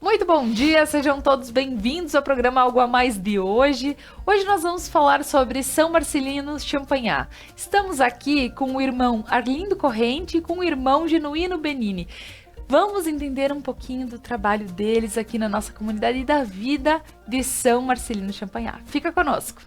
Muito bom dia, sejam todos bem-vindos ao programa Algo a Mais de hoje. Hoje nós vamos falar sobre São Marcelino Champagnat. Estamos aqui com o irmão Arlindo Corrente e com o irmão Genuíno Benini. Vamos entender um pouquinho do trabalho deles aqui na nossa comunidade e da vida de São Marcelino Champagnat. Fica conosco!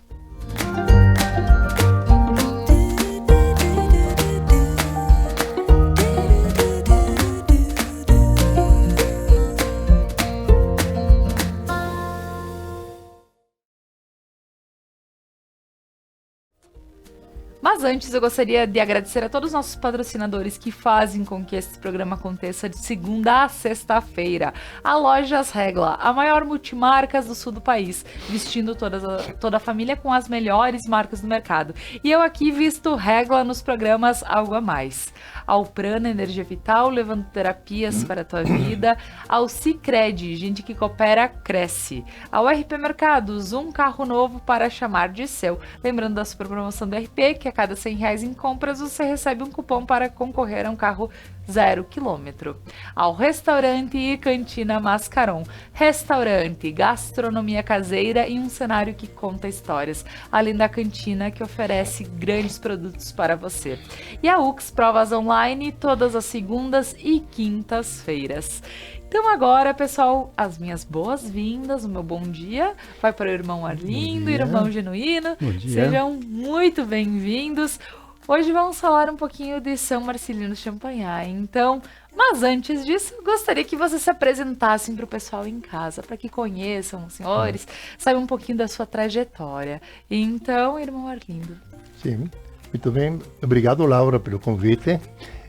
Mas antes eu gostaria de agradecer a todos os nossos patrocinadores que fazem com que esse programa aconteça de segunda a sexta-feira. A Lojas Regla, a maior multimarcas do sul do país, vestindo toda a família com as melhores marcas do mercado. E eu aqui visto Regla nos programas Algo a Mais. Ao Prana Energia Vital, levando terapias para a tua vida. Ao Sicredi, gente que coopera, cresce. Ao RP Mercados, um carro novo para chamar de seu. Lembrando da super promoção do RP, que a cada R$100 em compras você recebe um cupom para concorrer a um carro 0 km. Ao Restaurante e Cantina Mascaron. Restaurante, gastronomia caseira e um cenário que conta histórias. Além da cantina que oferece grandes produtos para você. E a UX Provas Online, todas as segundas e quintas-feiras. Então agora, pessoal, as minhas boas-vindas, o meu bom dia vai para o irmão Arlindo, irmão Genuíno. Bom dia. Sejam muito bem-vindos. Hoje vamos falar um pouquinho de São Marcelino Champagnat. Então, mas antes disso, gostaria que vocês se apresentassem para o pessoal em casa, para que conheçam os senhores, saibam um pouquinho da sua trajetória. Então, irmão Arlindo. Sim, muito bem. Obrigado, Laura, pelo convite.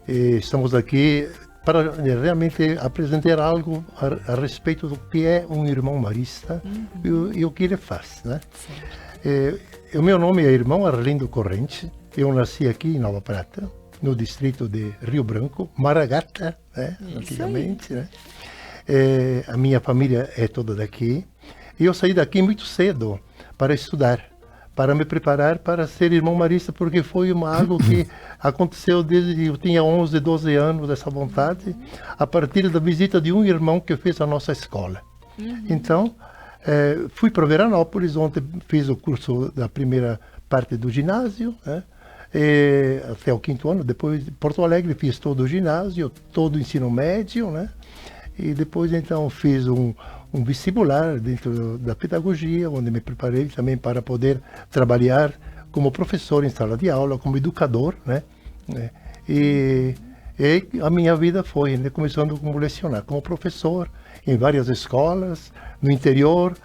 Estamos aqui para realmente apresentar algo a respeito do que é um irmão marista e o que ele faz, né? O meu nome é irmão Arlindo Corrente. Eu nasci aqui em Nova Prata, no distrito de Rio Branco, Maragata, né? Antigamente, né? A minha família é toda daqui. E eu saí daqui muito cedo para estudar, para me preparar para ser irmão marista, porque foi algo que aconteceu desde que eu tinha 11, 12 anos, essa vontade, a partir da visita de um irmão que fez a nossa escola. Então, fui para Veranópolis, onde fiz o curso da primeira parte do ginásio, né? Até o 5º ano. Depois, em Porto Alegre, fiz todo o ginásio, todo o ensino médio, né? E depois, então, fiz um vestibular dentro da pedagogia, onde me preparei também para poder trabalhar como professor em sala de aula, como educador, né? E a minha vida foi, né, começando como lecionar, como professor em várias escolas, no interior,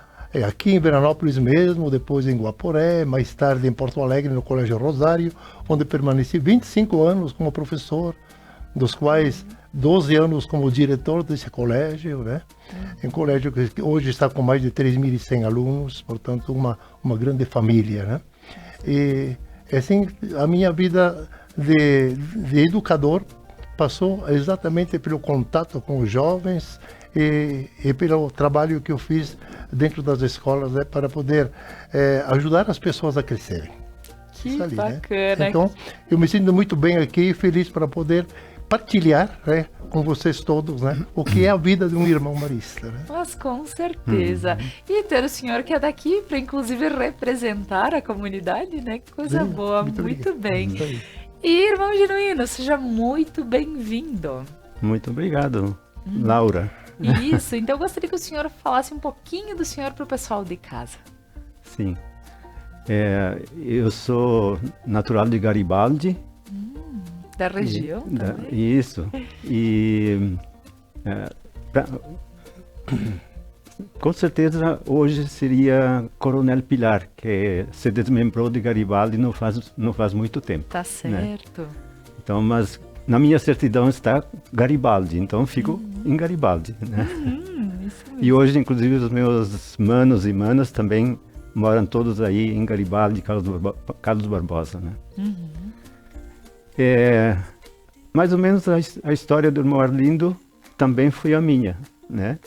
aqui em Veranópolis mesmo, depois em Guaporé, mais tarde em Porto Alegre, no Colégio Rosário, onde permaneci 25 anos como professor, dos quais 12 anos como diretor desse colégio, né? Um colégio que hoje está com mais de 3.100 alunos, portanto uma grande família, né? E assim, a minha vida de educador passou exatamente pelo contato com os jovens e pelo trabalho que eu fiz dentro das escolas, né, para poder ajudar as pessoas a crescerem. Que bacana! Né? Então, eu me sinto muito bem aqui e feliz para poder partilhar, né, com vocês todos, né, o que é a vida de um irmão marista. Né? Mas com certeza. E ter o senhor que é daqui para inclusive representar a comunidade, né? Que coisa boa, muito bem. E irmão Genuíno, seja muito bem-vindo. Muito obrigado, Laura. Isso, então eu gostaria que o senhor falasse um pouquinho do senhor para o pessoal de casa. Sim. Eu sou natural de Garibaldi. Da região também? Isso. E com certeza hoje seria Coronel Pilar, que se desmembrou de Garibaldi não faz muito tempo. Tá certo. Né? Então, mas na minha certidão está Garibaldi, então fico em Garibaldi. Né? Isso mesmo. E hoje, inclusive, os meus manos e manas também moram todos aí em Garibaldi, Carlos Barbosa. Né? Mais ou menos a história do irmão Arlindo também foi a minha, né?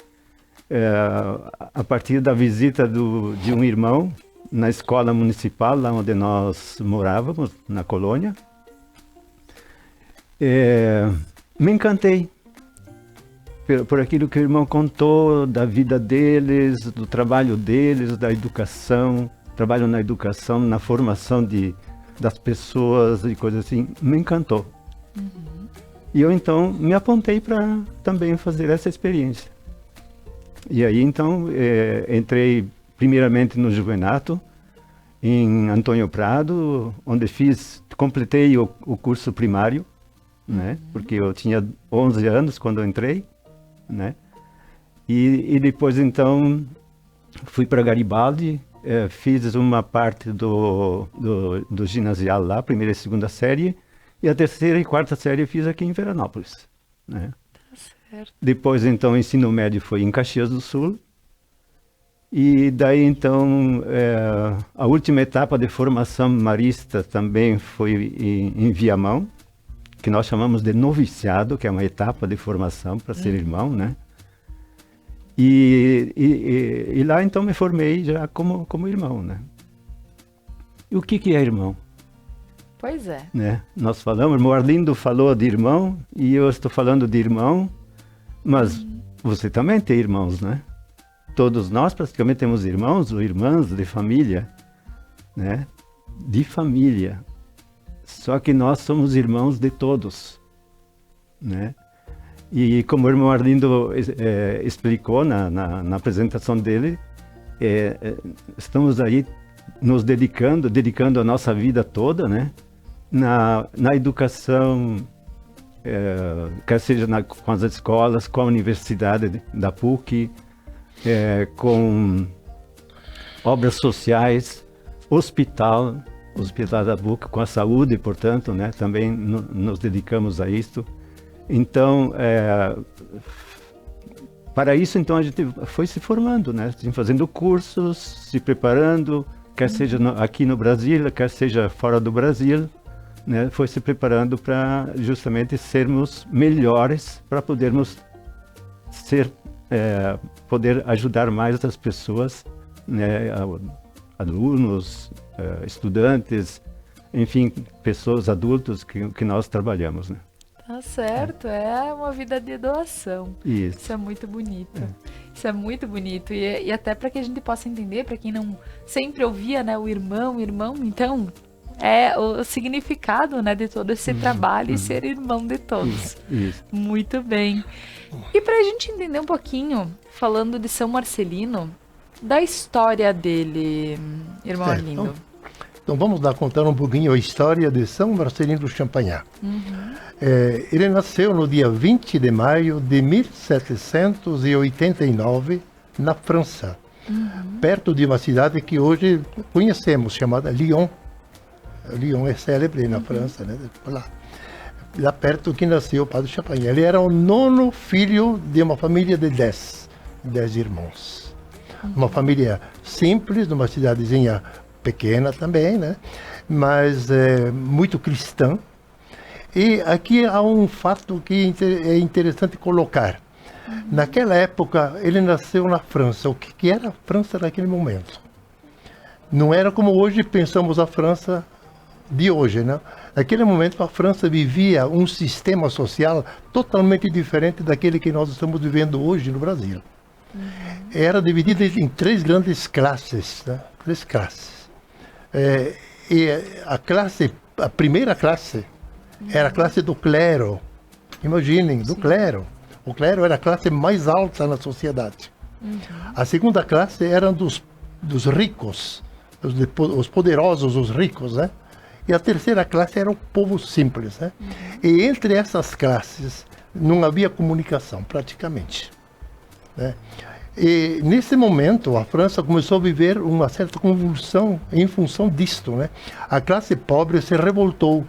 A partir da visita de um irmão na escola municipal, lá onde nós morávamos, na colônia, me encantei. por aquilo que o irmão contou da vida deles, do trabalho deles, da educação, trabalho na educação, na formação das pessoas e coisas assim, me encantou. E eu então me apontei para também fazer essa experiência. E aí então entrei primeiramente no Juvenato, em Antônio Prado, onde completei o curso primário, né? Porque eu tinha 11 anos quando eu entrei, né? E depois então fui para Garibaldi, fiz uma parte do ginasial lá, primeira e segunda série, e a terceira e quarta série eu fiz aqui em Veranópolis, né? Tá certo. Depois então o ensino médio foi em Caxias do Sul, e daí então a última etapa de formação marista também foi em Viamão, que nós chamamos de noviciado, que é uma etapa de formação para ser irmão, né? E lá então me formei já como irmão, né? E o que é irmão? Pois é. Né? Nós falamos, o Arlindo falou de irmão, e eu estou falando de irmão, mas você também tem irmãos, né? Todos nós praticamente temos irmãos ou irmãs de família, né? De família. Só que nós somos irmãos de todos, né? E como o irmão Arlindo explicou na apresentação dele, estamos aí nos dedicando a nossa vida toda, né? Na educação, quer seja com as escolas, com a universidade da PUC, com obras sociais, hospital da PUC, com a saúde, portanto, né? Também nos dedicamos a isto. Então, para isso, então, a gente foi se formando, né? Fazendo cursos, se preparando, quer seja aqui no Brasil, quer seja fora do Brasil, né? Foi se preparando para justamente sermos melhores, para podermos poder ajudar mais as pessoas, né? Alunos, estudantes, enfim, pessoas adultas que nós trabalhamos, né? Tá certo, é uma vida de doação. Isso. É muito bonito. Isso é muito bonito. E até para que a gente possa entender, para quem não sempre ouvia, né, o irmão, então, o significado, né, de todo esse trabalho e ser irmão de todos. Isso. Muito bem. E para a gente entender um pouquinho, falando de São Marcelino, da história dele, irmão Arlindo. Então vamos lá contar um pouquinho a história de São Marcelino do Champagnat. Ele nasceu no dia 20 de maio de 1789 na França, perto de uma cidade que hoje conhecemos, chamada Lyon. Lyon é célebre na França, né? Lá perto que nasceu o padre Champagnat. Ele era o 9º filho de uma família de 10 irmãos. Uma família simples, numa cidadezinha pequena também, né? Mas muito cristã. E aqui há um fato que é interessante colocar. Naquela época, ele nasceu na França. O que era a França naquele momento? Não era como hoje pensamos a França de hoje, né? Naquele momento, a França vivia um sistema social totalmente diferente daquele que nós estamos vivendo hoje no Brasil. Era dividida em 3 grandes classes, né? 3 classes. E a primeira classe era a classe do clero. Imaginem, do clero. O clero era a classe mais alta na sociedade. A segunda classe eram dos ricos, os poderosos, os ricos, né? E a terceira classe era o povo simples, né? E entre essas classes não havia comunicação, praticamente, né? E nesse momento a França começou a viver uma certa convulsão em função disto, né? A classe pobre se revoltou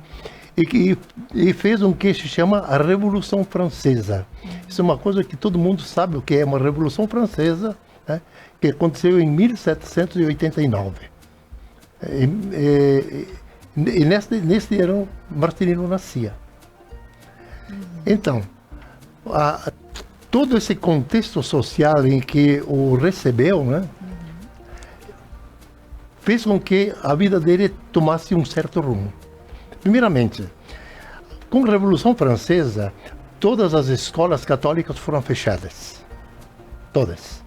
e fez um que se chama a Revolução Francesa. Isso é uma coisa que todo mundo sabe o que é uma Revolução Francesa, né? Que aconteceu em 1789. E nesse ano Marcelino nascia. Então, todo esse contexto social em que o recebeu, né, fez com que a vida dele tomasse um certo rumo. Primeiramente, com a Revolução Francesa, todas as escolas católicas foram fechadas. Todas.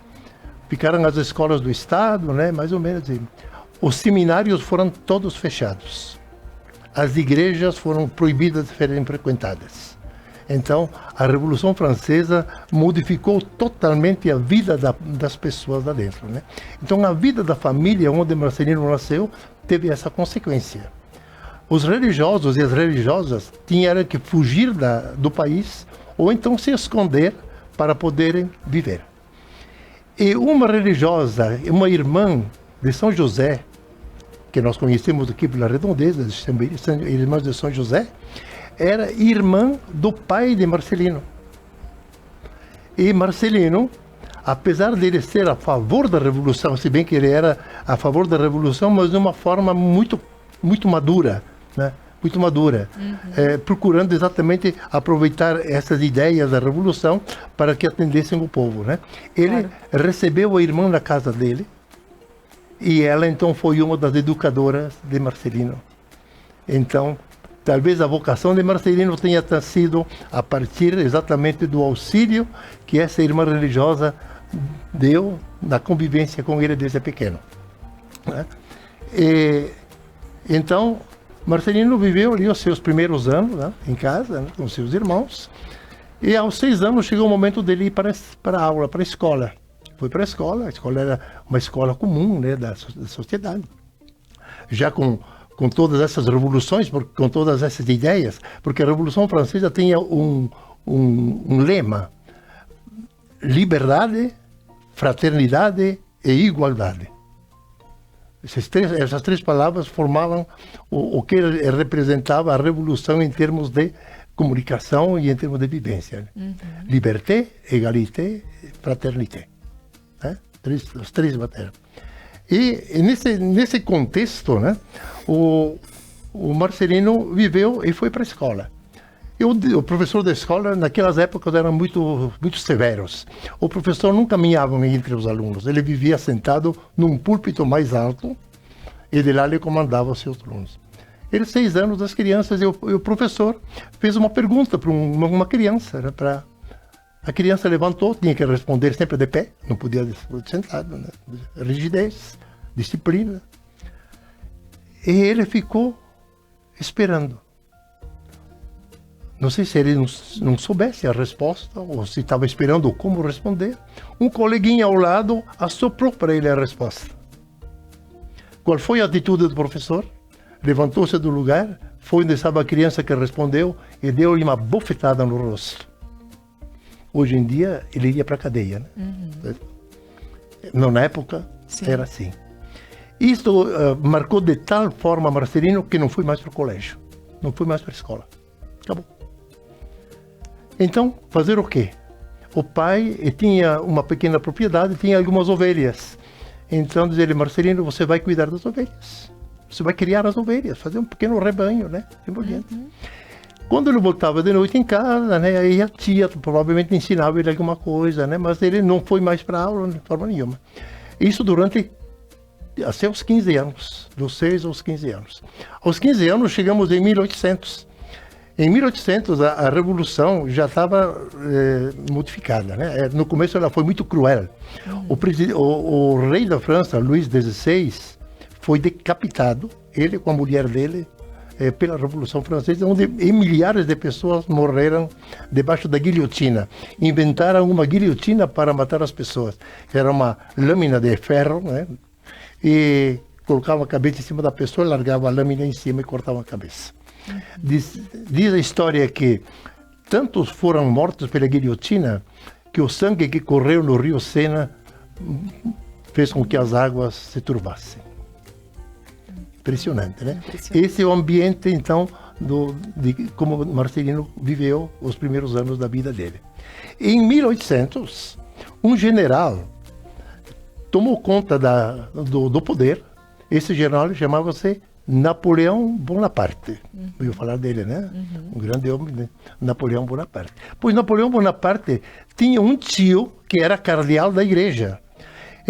Ficaram as escolas do Estado, né? Mais ou menos assim. Os seminários foram todos fechados. As igrejas foram proibidas de serem frequentadas. Então, a Revolução Francesa modificou totalmente a vida das pessoas lá dentro, né? Então, a vida da família onde Marcelino nasceu teve essa consequência. Os religiosos e as religiosas tinham que fugir do país ou então se esconder para poderem viver. E uma religiosa, uma irmã de São José, que nós conhecemos aqui pela redondeza, irmãs de São José, era irmã do pai de Marcelino. E Marcelino, apesar de ele ser a favor da Revolução, se bem que ele era a favor da Revolução, mas de uma forma muito madura, né? Muito madura, procurando exatamente aproveitar essas ideias da Revolução para que atendessem o povo, né? Ele recebeu a irmã na casa dele e ela então foi uma das educadoras de Marcelino. Então, talvez a vocação de Marcelino tenha sido a partir exatamente do auxílio que essa irmã religiosa deu na convivência com ele desde pequeno, né? E, então, Marcelino viveu ali os seus primeiros anos, né, em casa, né, com seus irmãos, e aos 6 anos chegou o momento dele ir para a aula, para a escola. Foi para a escola era uma escola comum, né, da sociedade. Já com todas essas revoluções, com todas essas ideias, porque a Revolução Francesa tinha um lema: liberdade, fraternidade e igualdade. Essas três palavras formavam o que representava a Revolução em termos de comunicação e em termos de vivência. Liberté, égalité, fraternité. Né? As três matérias. E nesse contexto, né, o Marcelino viveu e foi para a escola. E o professor da escola, naquelas épocas, eram muito severos. O professor não caminhava entre os alunos. Ele vivia sentado num púlpito mais alto e de lá ele comandava os seus alunos. Ele, 6 anos, das crianças, e o professor fez uma pergunta para uma criança. Né, a criança levantou, tinha que responder sempre de pé, não podia sentado, né? Rigidez, disciplina. E ele ficou esperando. Não sei se ele não soubesse a resposta, ou se estava esperando como responder. Um coleguinha ao lado assoprou para ele a resposta. Qual foi a atitude do professor? Levantou-se do lugar, foi onde estava a criança que respondeu e deu-lhe uma bofetada no rosto. Hoje em dia, ele iria para a cadeia, né? Não, na época, sim, era assim. Isso marcou de tal forma Marcelino que não foi mais para o colégio, não foi mais para a escola. Acabou. Então, fazer o quê? O pai tinha uma pequena propriedade, tinha algumas ovelhas. Então, diz ele: Marcelino, você vai cuidar das ovelhas. Você vai criar as ovelhas, fazer um pequeno rebanho, né? Quando ele voltava de noite em casa, né, aí a tia provavelmente ensinava ele alguma coisa, né? Mas ele não foi mais para aula de forma nenhuma. Isso durante até os 15 anos, dos 6 aos 15 anos. Aos 15 anos chegamos em 1800. Em 1800, a Revolução já estava modificada, né? No começo ela foi muito cruel. O rei da França, Luís XVI, foi decapitado, ele com a mulher dele, pela Revolução Francesa, onde milhares de pessoas morreram debaixo da guilhotina. Inventaram uma guilhotina para matar as pessoas. Era uma lâmina de ferro, né? E colocavam a cabeça em cima da pessoa, largavam a lâmina em cima e cortavam a cabeça. Diz a história que tantos foram mortos pela guilhotina que o sangue que correu no rio Sena fez com que as águas se turbassem. Impressionante, né? Esse é o ambiente, então, de como Marcelino viveu os primeiros anos da vida dele. Em 1800, um general tomou conta do poder. Esse general chamava-se Napoleão Bonaparte. Ouviu falar dele, né? Um grande homem, né? Napoleão Bonaparte. Pois Napoleão Bonaparte tinha um tio que era cardeal da igreja.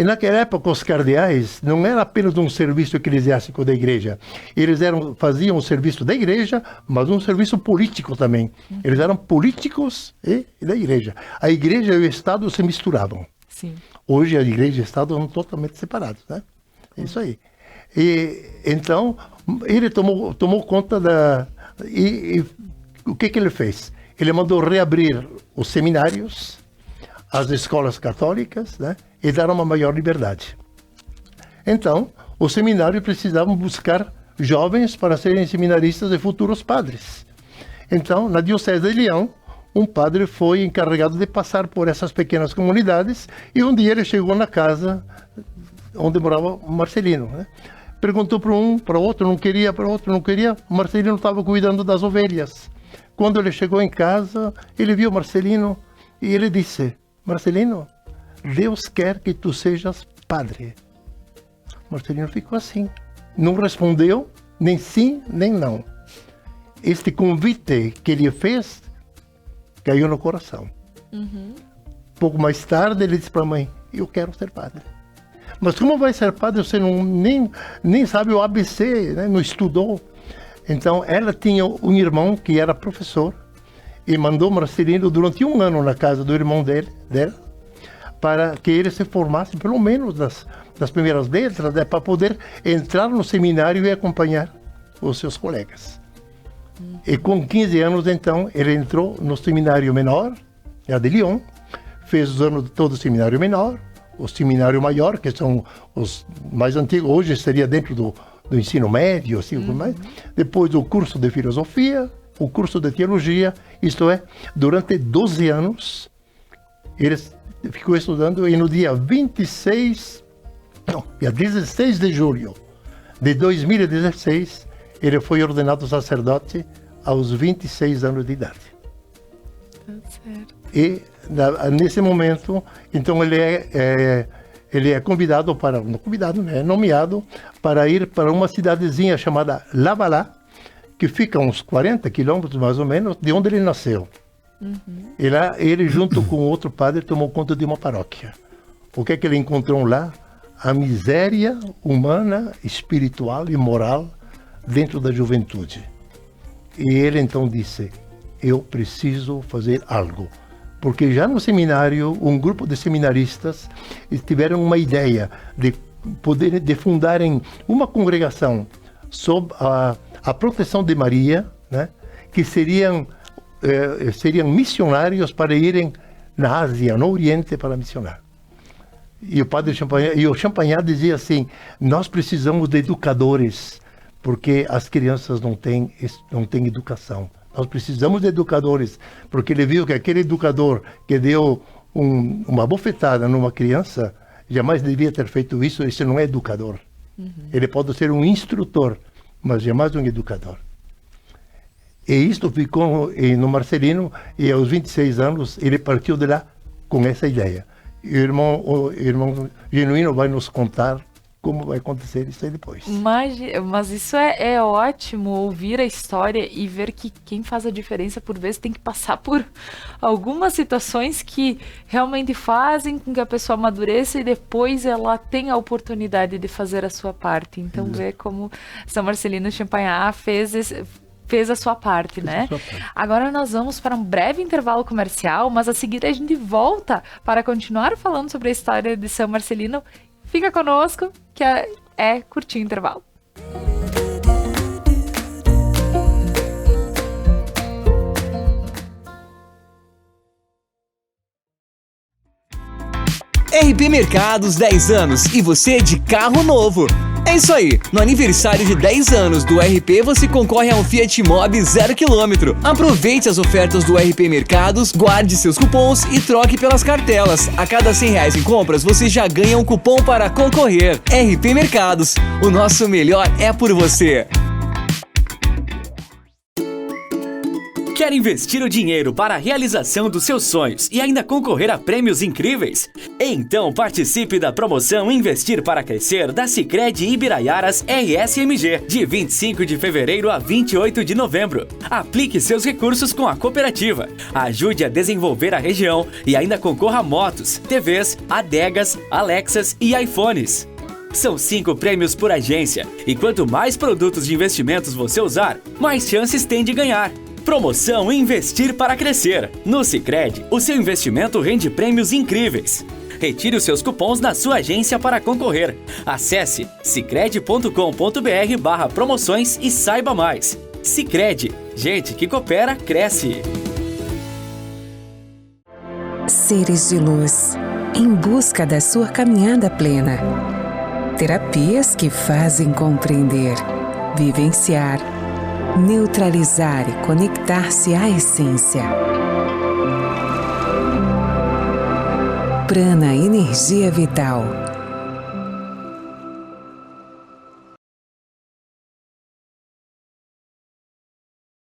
E naquela época, os cardeais não era apenas um serviço eclesiástico da igreja. Eles faziam o serviço da igreja, mas um serviço político também. Eles eram políticos e da igreja. A igreja e o Estado se misturavam. Sim. Hoje a igreja e o Estado são totalmente separados, né? É isso aí. E então ele tomou conta e o que ele fez? Ele mandou reabrir os seminários, as escolas católicas, né? E dar uma maior liberdade. Então, os seminários precisavam buscar jovens para serem seminaristas e futuros padres. Então, na Diocese de Leão, um padre foi encarregado de passar por essas pequenas comunidades e um dia ele chegou na casa onde morava o Marcelino, né? Perguntou para um, para outro, não queria, para outro, não queria. O Marcelino estava cuidando das ovelhas. Quando ele chegou em casa, ele viu o Marcelino e ele disse: Marcelino, Deus quer que tu sejas padre. Marcelino ficou assim. Não respondeu nem sim, nem não. Este convite que ele fez caiu no coração. Pouco mais tarde, ele disse para a mãe: eu quero ser padre. Mas como vai ser padre? Você nem sabe o ABC, né? Não estudou. Então, ela tinha um irmão que era professor e mandou Marcelino durante 1 ano na casa do irmão dela, para que ele se formasse pelo menos das primeiras letras, né, para poder entrar no seminário e acompanhar os seus colegas. E com 15 anos, então, ele entrou no seminário menor, a de Lyon, fez os anos todo o seminário menor, o seminário maior, que são os mais antigos, hoje seria dentro do ensino médio, assim, mais. Depois o curso de filosofia, o curso de teologia, isto é, durante 12 anos, ele ficou estudando e no dia 16 de julho de 2016, ele foi ordenado sacerdote aos 26 anos de idade. Certo. E nesse momento, então ele é convidado nomeado para ir para uma cidadezinha chamada Lavalá, que fica a uns 40 quilômetros mais ou menos de onde ele nasceu. E lá ele, junto com outro padre, tomou conta de uma paróquia. O que é que ele encontrou lá? A miséria humana, espiritual e moral dentro da juventude. E ele então disse: eu preciso fazer algo. Porque já no seminário, um grupo de seminaristas tiveram uma ideia de fundarem uma congregação sob a proteção de Maria, né? Que seriam missionários para irem na Ásia, no Oriente, para missionar. E o padre Champagnat dizia assim: nós precisamos de educadores, porque as crianças não têm educação. Nós precisamos de educadores, porque ele viu que aquele educador que deu uma bofetada numa criança jamais devia ter feito isso. Isso não é educador. Ele pode ser um instrutor, mas jamais um educador. E isto ficou no Marcelino, e aos 26 anos ele partiu de lá com essa ideia. E o irmão Genuíno vai nos contar como vai acontecer isso aí depois. Mas isso é ótimo, ouvir a história e ver que quem faz a diferença por vezes tem que passar por algumas situações que realmente fazem com que a pessoa amadureça e depois ela tenha a oportunidade de fazer a sua parte. Então, ver como São Marcelino Champagnat fez a sua parte, né? Agora nós vamos para um breve intervalo comercial, mas a seguir a gente volta para continuar falando sobre a história de São Marcelino. Fica conosco, que é curtinho intervalo. RP Mercados 10 anos e você de carro novo. É isso aí, no aniversário de 10 anos do RP você concorre a um Fiat Mobi 0 km. Aproveite as ofertas do RP Mercados, guarde seus cupons e troque pelas cartelas. A cada R$100 em compras você já ganha um cupom para concorrer. RP Mercados, o nosso melhor é por você. Quer investir o dinheiro para a realização dos seus sonhos e ainda concorrer a prêmios incríveis? Então participe da promoção Investir para Crescer da Sicredi Ibiraiaras RSMG, de 25 de fevereiro a 28 de novembro. Aplique seus recursos com a cooperativa, ajude a desenvolver a região e ainda concorra a motos, TVs, adegas, Alexas e iPhones. São 5 prêmios por agência e quanto mais produtos de investimentos você usar, mais chances tem de ganhar. Promoção Investir para Crescer. No Sicredi, o seu investimento rende prêmios incríveis. Retire os seus cupons na sua agência para concorrer. Acesse sicredi.com.br/promoções e saiba mais. Sicredi, gente que coopera, cresce. Seres de luz, em busca da sua caminhada plena. Terapias que fazem compreender, vivenciar, neutralizar e conectar-se à essência. Prana Energia Vital.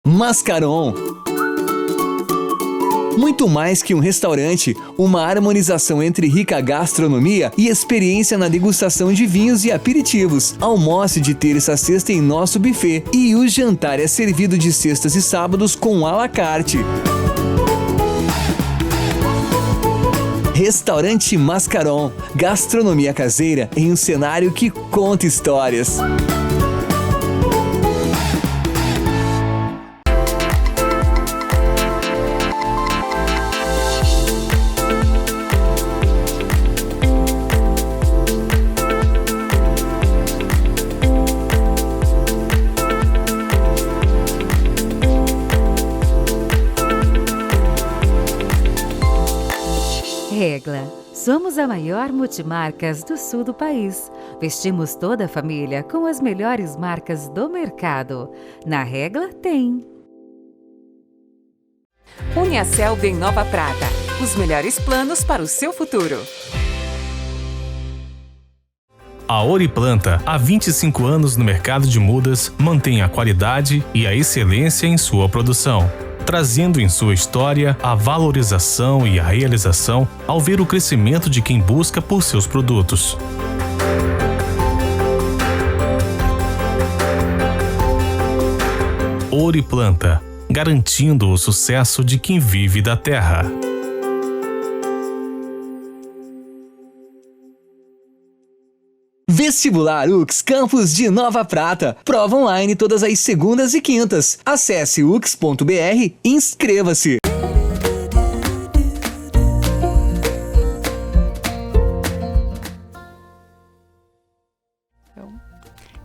Mascaron. Muito mais que um restaurante, uma harmonização entre rica gastronomia e experiência na degustação de vinhos e aperitivos. Almoce de terça a sexta em nosso buffet e o jantar é servido de sextas e sábados com à la carte. Restaurante Mascaron, gastronomia caseira em um cenário que conta histórias. Regla. Somos a maior multimarcas do sul do país. Vestimos toda a família com as melhores marcas do mercado. Na Regla tem. Uniaselv em Nova Prata. Os melhores planos para o seu futuro. A Oriplanta, há 25 anos no mercado de mudas, mantém a qualidade e a excelência em sua produção, trazendo em sua história a valorização e a realização ao ver o crescimento de quem busca por seus produtos. Oriplanta, garantindo o sucesso de quem vive da terra. Vestibular UX Campus de Nova Prata. Prova online todas as segundas e quintas. Acesse ux.br e inscreva-se.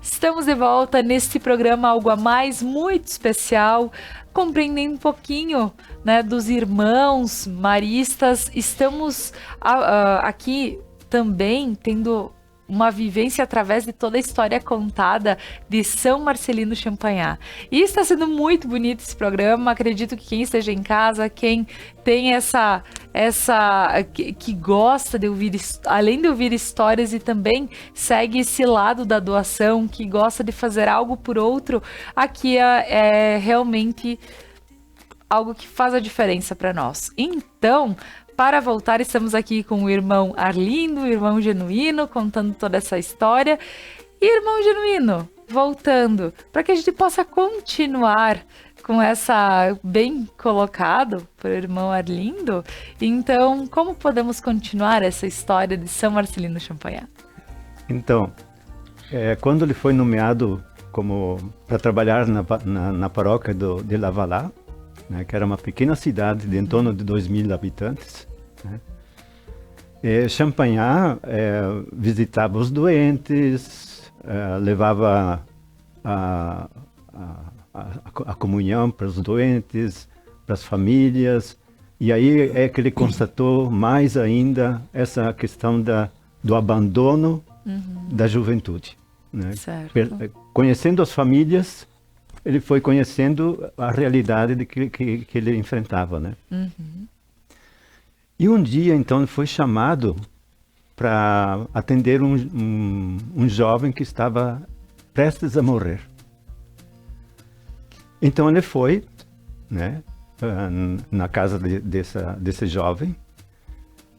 Estamos de volta neste programa Algo a Mais, muito especial, compreendendo um pouquinho, né, dos irmãos maristas. Estamos aqui também tendo uma vivência através de toda a história contada de São Marcelino Champagnat. E está sendo muito bonito esse programa. Acredito que quem esteja em casa, quem tem que gosta de ouvir, além de ouvir histórias, e também segue esse lado da doação, que gosta de fazer algo por outro, aqui é realmente algo que faz a diferença para nós. Então, para voltar, estamos aqui com o irmão Arlindo, o irmão Genuíno, contando toda essa história. E, irmão Genuíno, voltando, para que a gente possa continuar com essa, bem colocado por irmão Arlindo, então, como podemos continuar essa história de São Marcelino Champagnat? Então, quando ele foi nomeado para trabalhar na paróquia de Lavalá, né, que era uma pequena cidade de em torno de 2.000 habitantes, né? Champagnat visitava os doentes, levava a comunhão para os doentes, para as famílias, e aí é que ele constatou mais ainda essa questão do abandono da juventude, né? Conhecendo as famílias, ele foi conhecendo a realidade que ele enfrentava, né? E um dia, então, ele foi chamado para atender um jovem que estava prestes a morrer. Então ele foi né? Na casa desse jovem.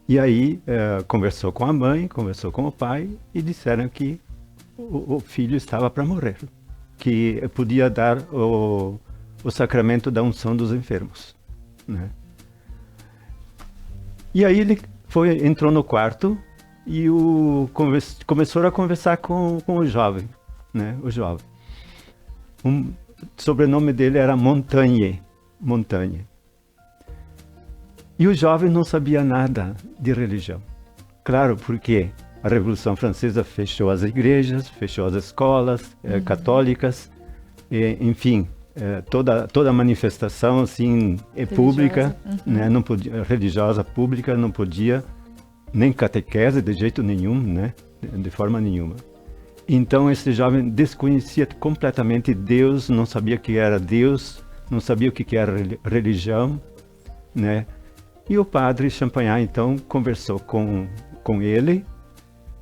E aí conversou com a mãe, conversou com o pai e disseram que o filho estava para morrer, que podia dar o sacramento da unção dos enfermos, né? E aí ele entrou no quarto e começou a conversar com o jovem, né? O jovem. O sobrenome dele era Montaigne. E o jovem não sabia nada de religião. Claro, porque a Revolução Francesa fechou as igrejas, fechou as escolas católicas, enfim, toda manifestação assim pública, né, não podia, religiosa pública, não podia, nem catequese de jeito nenhum, né, de forma nenhuma. Então esse jovem desconhecia completamente Deus, não sabia o que era Deus, não sabia o que era religião, né? E o padre Champagnat então conversou com ele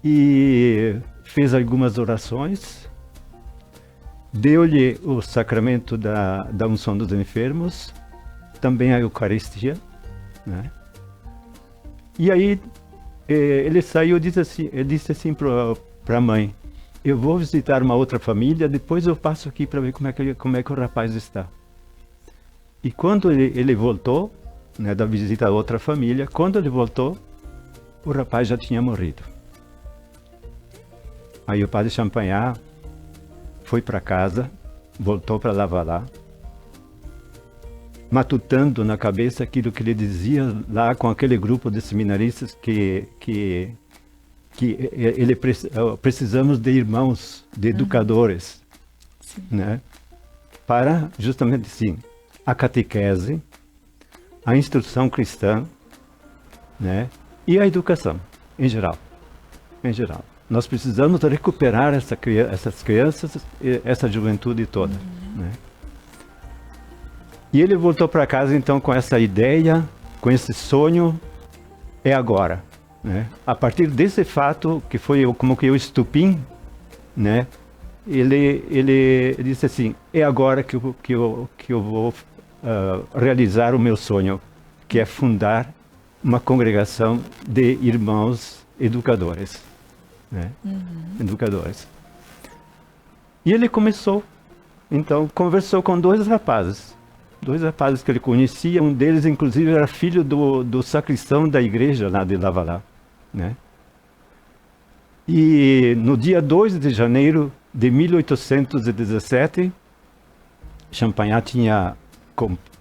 e fez algumas orações, deu-lhe o sacramento da unção dos enfermos, também a Eucaristia, né? E aí ele saiu e disse assim para a mãe: eu vou visitar uma outra família, depois eu passo aqui para ver como é que o rapaz está. E quando ele voltou, né, da visita a outra família, quando ele voltou, o rapaz já tinha morrido. Aí o padre Champagnat foi para casa, voltou para Lavalá, matutando na cabeça aquilo que ele dizia lá com aquele grupo de seminaristas que precisamos de irmãos, de educadores, né? Para justamente assim, a catequese, a instrução cristã, né? E a educação, em geral. Nós precisamos recuperar essas crianças, essa juventude toda, né? E ele voltou para casa então com essa ideia, com esse sonho, é agora, né? A partir desse fato, que foi como que o estupim, né? Ele disse assim: é agora que eu vou realizar o meu sonho, que é fundar uma congregação de irmãos educadores, né? Educadores. E ele começou, então, conversou com dois rapazes que ele conhecia. Um deles, inclusive, era filho do sacristão da igreja lá de Lavalá, né? E no dia 2 de janeiro de 1817, Champagnat tinha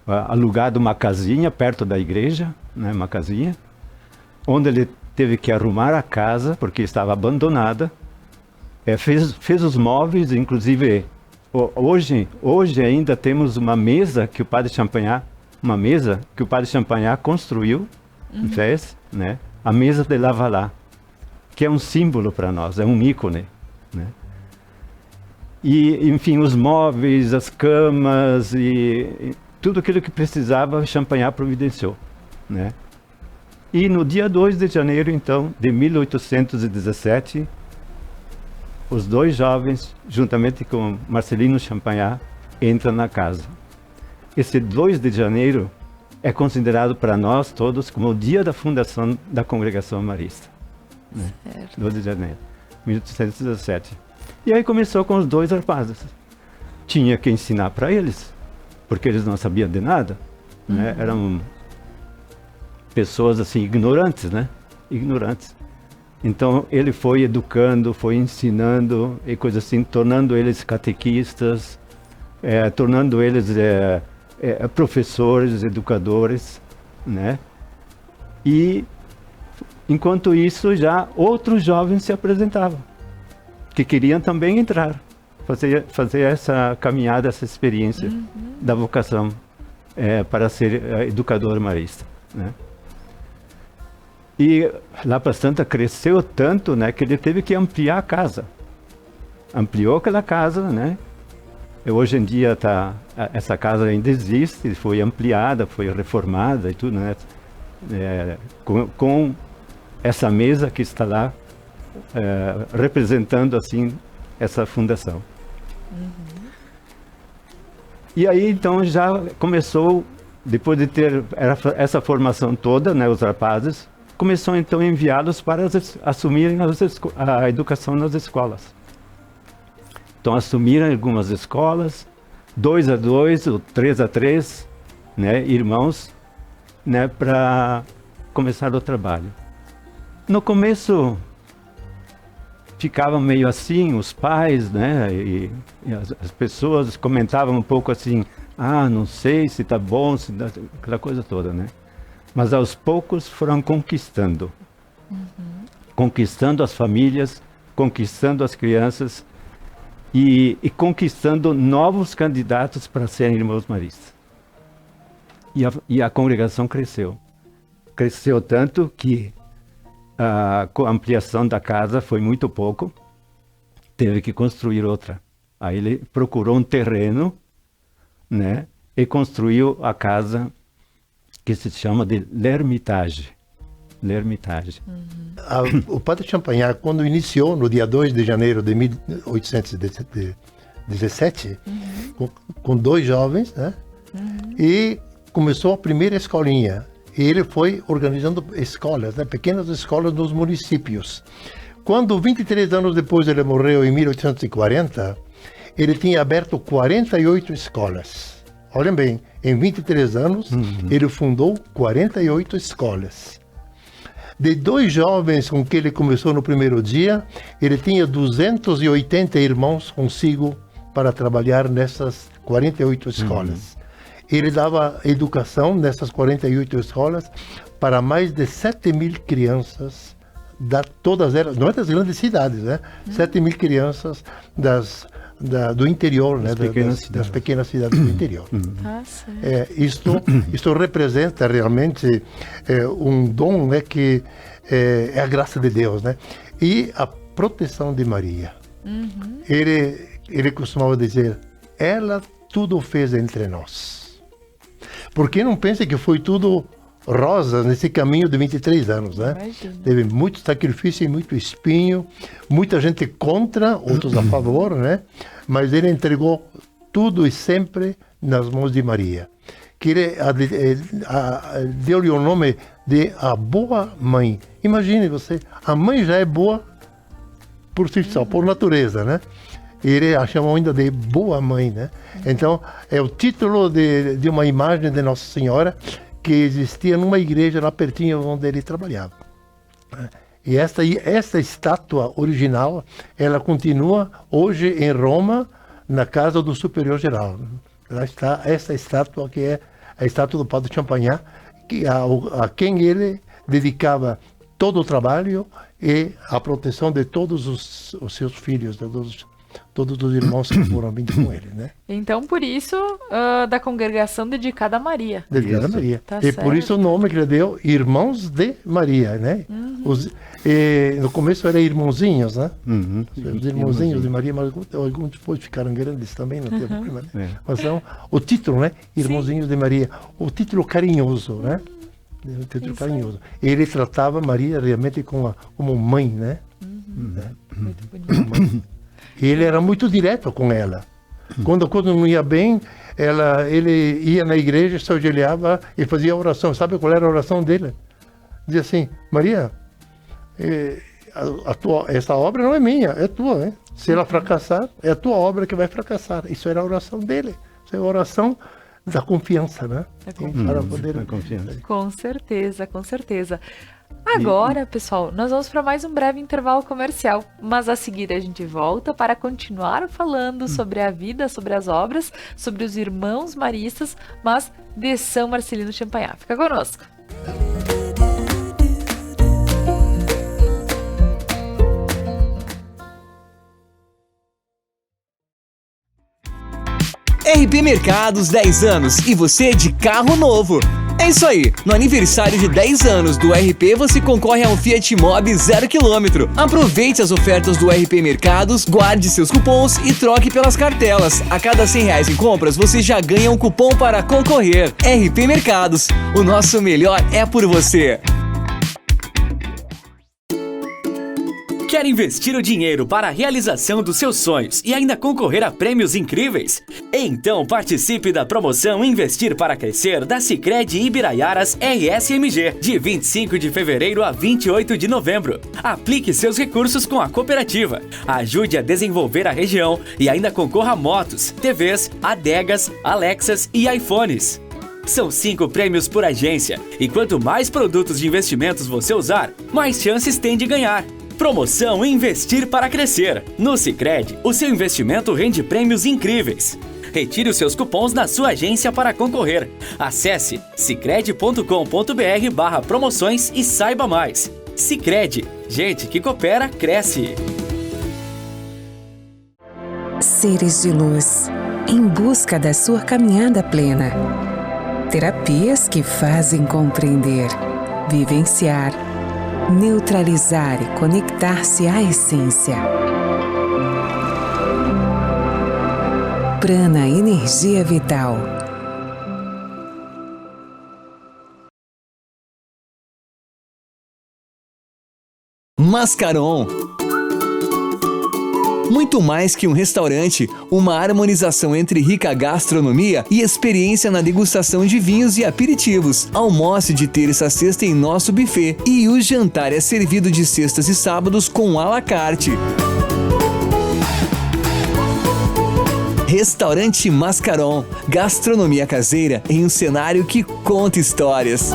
alugado uma casinha perto da igreja, né, uma casinha, onde ele teve que arrumar a casa, porque estava abandonada, fez os móveis, inclusive hoje ainda temos uma mesa que o padre Champagnat construiu, fez, né, a mesa de Lavalá, que é um símbolo para nós, é um ícone, né? E, enfim, os móveis, as camas e tudo aquilo que precisava, Champagnat providenciou, né? E no dia 2 de janeiro, então, de 1817, os dois jovens, juntamente com Marcelino Champagnat, entram na casa. Esse 2 de janeiro é considerado para nós todos como o dia da fundação da Congregação Marista, né? 2 de janeiro, 1817. E aí começou com os dois rapazes. Tinha que ensinar para eles, porque eles não sabiam de nada, né? Eram pessoas assim ignorantes, né? Ignorantes. Então ele foi educando, foi ensinando e coisas assim, tornando eles catequistas, tornando eles professores, educadores, né? E enquanto isso já outros jovens se apresentavam, que queriam também entrar, fazer essa caminhada, essa experiência da vocação para ser educador marista, né? E La Santa cresceu tanto, né, que ele teve que ampliar a casa. Ampliou aquela casa, né? E hoje em dia essa casa ainda existe, foi ampliada, foi reformada e tudo, né? Com essa mesa que está lá, representando assim essa fundação. E aí, então, já começou, depois de ter essa formação toda, né, os rapazes, começou, então, a enviá-los para assumirem a educação nas escolas. Então, assumiram algumas escolas, 2 a 2 ou 3 a 3, né, irmãos, né, para começar o trabalho. No começo, ficava meio assim, os pais, né, e as pessoas comentavam um pouco assim, não sei se tá bom, se dá, aquela coisa toda, né? Mas aos poucos foram conquistando. Conquistando as famílias, conquistando as crianças e conquistando novos candidatos para serem irmãos maristas. E a congregação cresceu. Cresceu tanto que a ampliação da casa foi muito pouco, teve que construir outra. Aí ele procurou um terreno, né, e construiu a casa que se chama de L'Ermitage. L'Ermitage. O Padre Champagnat, quando iniciou, no dia 2 de janeiro de 1817, com 2 jovens, né, e começou a primeira escolinha. E ele foi organizando escolas, né, pequenas escolas nos municípios. Quando, 23 anos depois, ele morreu, em 1840, ele tinha aberto 48 escolas. Olhem bem, em 23 anos, ele fundou 48 escolas. De 2 jovens com que ele começou no primeiro dia, ele tinha 280 irmãos consigo para trabalhar nessas 48 escolas. Ele dava educação nessas 48 escolas para mais de 7.000 crianças, todas elas, não é das grandes cidades, né? 7.000 crianças do interior, né? Das pequenas cidades do interior. Isto representa realmente um dom, né? Que é a graça de Deus, né? E a proteção de Maria. Ele costumava dizer, ela tudo fez entre nós. Porque não pense que foi tudo rosa nesse caminho de 23 anos, né? Imagina. Teve muito sacrifício e muito espinho, muita gente contra, outros a favor, né? Mas ele entregou tudo e sempre nas mãos de Maria. Que ele deu-lhe o nome de a boa mãe. Imagine você, a mãe já é boa por si só, por natureza, né? Ele a chamou ainda de boa mãe, né? Então, é o título de uma imagem de Nossa Senhora que existia numa igreja lá pertinho onde ele trabalhava. E esta estátua original, ela continua hoje em Roma, na casa do Superior Geral. Lá está essa estátua, que é a estátua do Padre Champagnat, a quem ele dedicava todo o trabalho e a proteção de todos os seus filhos, todos os irmãos que foram vindo com ele, né? Então, por isso, da congregação dedicada a Maria. Dedicada a Maria. Tá e certo. Por isso o nome que ele deu, Irmãos de Maria, né? No começo era irmãozinhos, né? Os irmãozinhos de Maria, mas alguns depois ficaram grandes também, não tem problema, né? Mas então, o título, né? Irmãozinhos de Maria. O título carinhoso, né? O título carinhoso. Ele tratava Maria realmente como mãe, né? Muito bonito. Ele era muito direto com ela. Quando a coisa não ia bem, ele ia na igreja, se ajoelhava e fazia oração. Sabe qual era a oração dele? Dizia assim, Maria, essa obra não é minha, é tua. Hein? Se ela fracassar, é a tua obra que vai fracassar. Isso era a oração dele. Isso é a oração da confiança, né? Para poder... confiança. Com certeza, com certeza. Agora, pessoal, nós vamos para mais um breve intervalo comercial, mas a seguir a gente volta para continuar falando sobre a vida, sobre as obras, sobre os irmãos maristas, mas de São Marcelino Champagnat. Fica conosco. RP Mercados 10 anos e você de carro novo. É isso aí, no aniversário de 10 anos do RP você concorre a um Fiat Mobi 0 km. Aproveite as ofertas do RP Mercados, guarde seus cupons e troque pelas cartelas. A cada R$100 em compras você já ganha um cupom para concorrer. RP Mercados, o nosso melhor é por você. Quer investir o dinheiro para a realização dos seus sonhos e ainda concorrer a prêmios incríveis? Então participe da promoção Investir para Crescer da Sicredi Ibiraiaras RSMG, de 25 de fevereiro a 28 de novembro. Aplique seus recursos com a cooperativa, ajude a desenvolver a região e ainda concorra a motos, TVs, adegas, Alexas e iPhones. São 5 prêmios por agência e quanto mais produtos de investimentos você usar, mais chances tem de ganhar. Promoção Investir para Crescer. No Sicredi, o seu investimento rende prêmios incríveis. Retire os seus cupons na sua agência para concorrer. Acesse sicredi.com.br/promoções e saiba mais. Sicredi, gente que coopera, cresce. Seres de luz, em busca da sua caminhada plena. Terapias que fazem compreender, vivenciar, neutralizar e conectar-se à essência. Prana Energia Vital. Mascaron. Muito mais que um restaurante, uma harmonização entre rica gastronomia e experiência na degustação de vinhos e aperitivos. Almoce de terça a sexta em nosso buffet e o jantar é servido de sextas e sábados com à la carte. Restaurante Mascaron, gastronomia caseira em um cenário que conta histórias.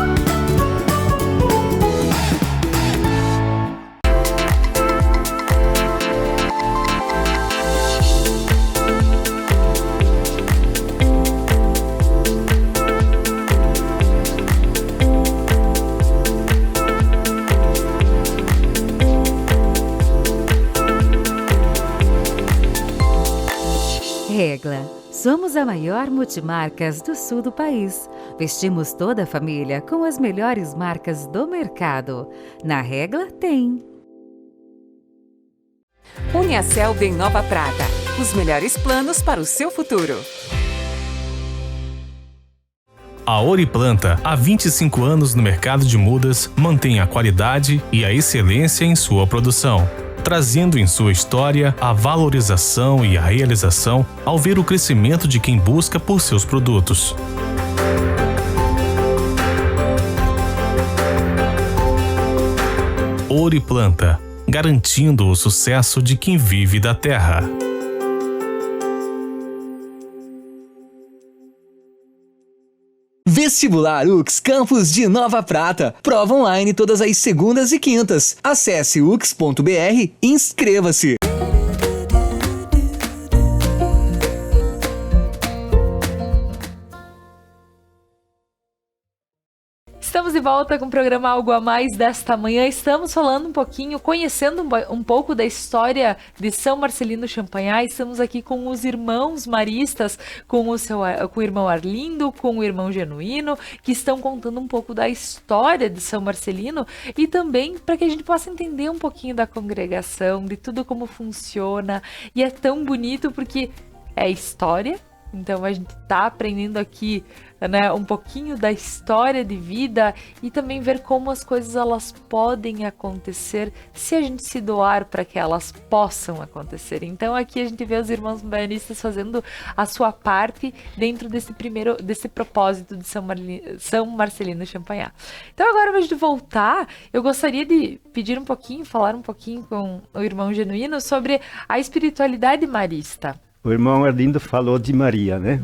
Regla. Somos a maior multimarcas do sul do país. Vestimos toda a família com as melhores marcas do mercado. Na Regla tem. Uniaselv em Nova Prata. Os melhores planos para o seu futuro. A Oriplanta, há 25 anos no mercado de mudas, mantém a qualidade e a excelência em sua produção, trazendo em sua história a valorização e a realização ao ver o crescimento de quem busca por seus produtos. Oriplanta, garantindo o sucesso de quem vive da terra. Vestibular UX Campus de Nova Prata. Prova online todas as segundas e quintas. Acesse ux.br e inscreva-se. Estamos de volta com o programa Algo a Mais desta manhã. Estamos falando um pouquinho, conhecendo um pouco da história de São Marcelino Champagnat. Estamos aqui com os irmãos maristas, com o irmão Arlindo, com o irmão Genuíno, que estão contando um pouco da história de São Marcelino e também para que a gente possa entender um pouquinho da congregação, de tudo como funciona. E é tão bonito porque é história. Então a gente está aprendendo aqui, né, um pouquinho da história de vida e também ver como as coisas elas podem acontecer se a gente se doar para que elas possam acontecer. Então aqui a gente vê os irmãos baianistas fazendo a sua parte dentro desse propósito de São Marcelino Champagnat. Então agora, ao invés de voltar, eu gostaria de pedir um pouquinho, falar um pouquinho com o irmão Genuíno sobre a espiritualidade marista. O irmão Arlindo falou de Maria, né?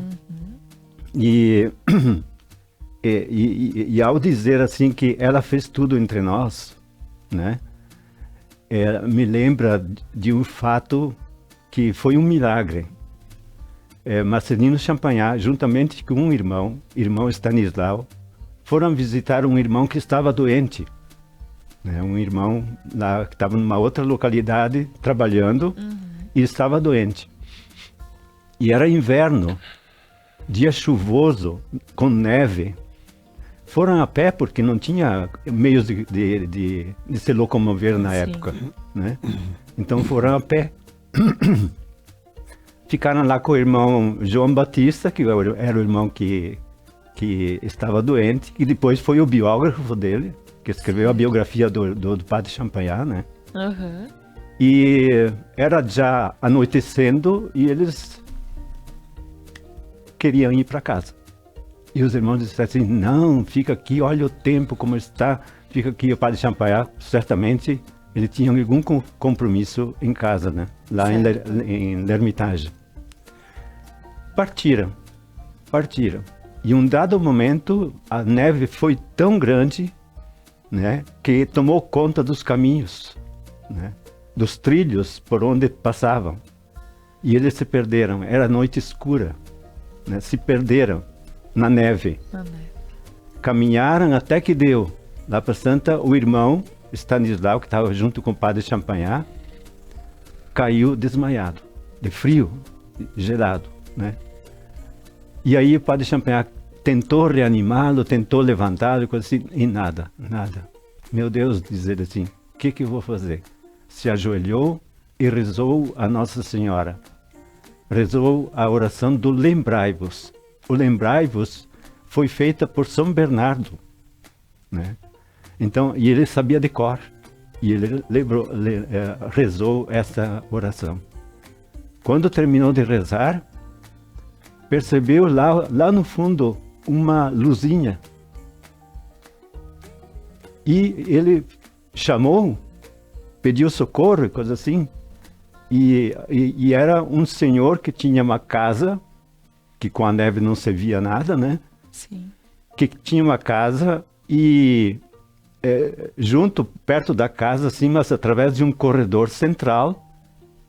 E ao dizer assim que ela fez tudo entre nós, né? Me lembra de um fato que foi um milagre. Marcelino Champagnat, juntamente com um irmão Stanislau, foram visitar um irmão que estava doente. Né? Um irmão lá que estava numa outra localidade trabalhando e estava doente. E era inverno, dia chuvoso, com neve. Foram a pé porque não tinha meios de se locomover na época, né? Então foram a pé. Ficaram lá com o irmão João Batista, que era o irmão que estava doente, e depois foi o biógrafo dele, que escreveu a biografia do padre Champagnat, né? E era já anoitecendo e eles queriam ir para casa. E os irmãos disseram assim, não, fica aqui, olha o tempo como está, fica aqui. O padre Champagnat, certamente, ele tinha algum compromisso em casa, né? Lá em L'Ermitage. Partiram. E um dado momento, a neve foi tão grande, né, que tomou conta dos caminhos, né, dos trilhos por onde passavam. E eles se perderam, era noite escura, né, se perderam na neve. Caminharam até que deu. Lá para Santa, o irmão Stanislau, que estava junto com o padre Champagnat, caiu desmaiado, de frio, gelado, né? E aí o padre Champagnat tentou reanimá-lo, tentou levantá-lo, coisa assim, e nada. Meu Deus, diz ele assim, o que eu vou fazer? Se ajoelhou e rezou a Nossa Senhora. Rezou a oração do Lembrai-vos. O Lembrai-vos foi feita por São Bernardo, né? Então, e ele sabia de cor. E ele rezou essa oração. Quando terminou de rezar, percebeu lá no fundo uma luzinha. E ele chamou, pediu socorro, coisa assim. E era um senhor que tinha uma casa, que com a neve não se via nada, né? Sim. Que tinha uma casa e junto, perto da casa, assim, mas através de um corredor central,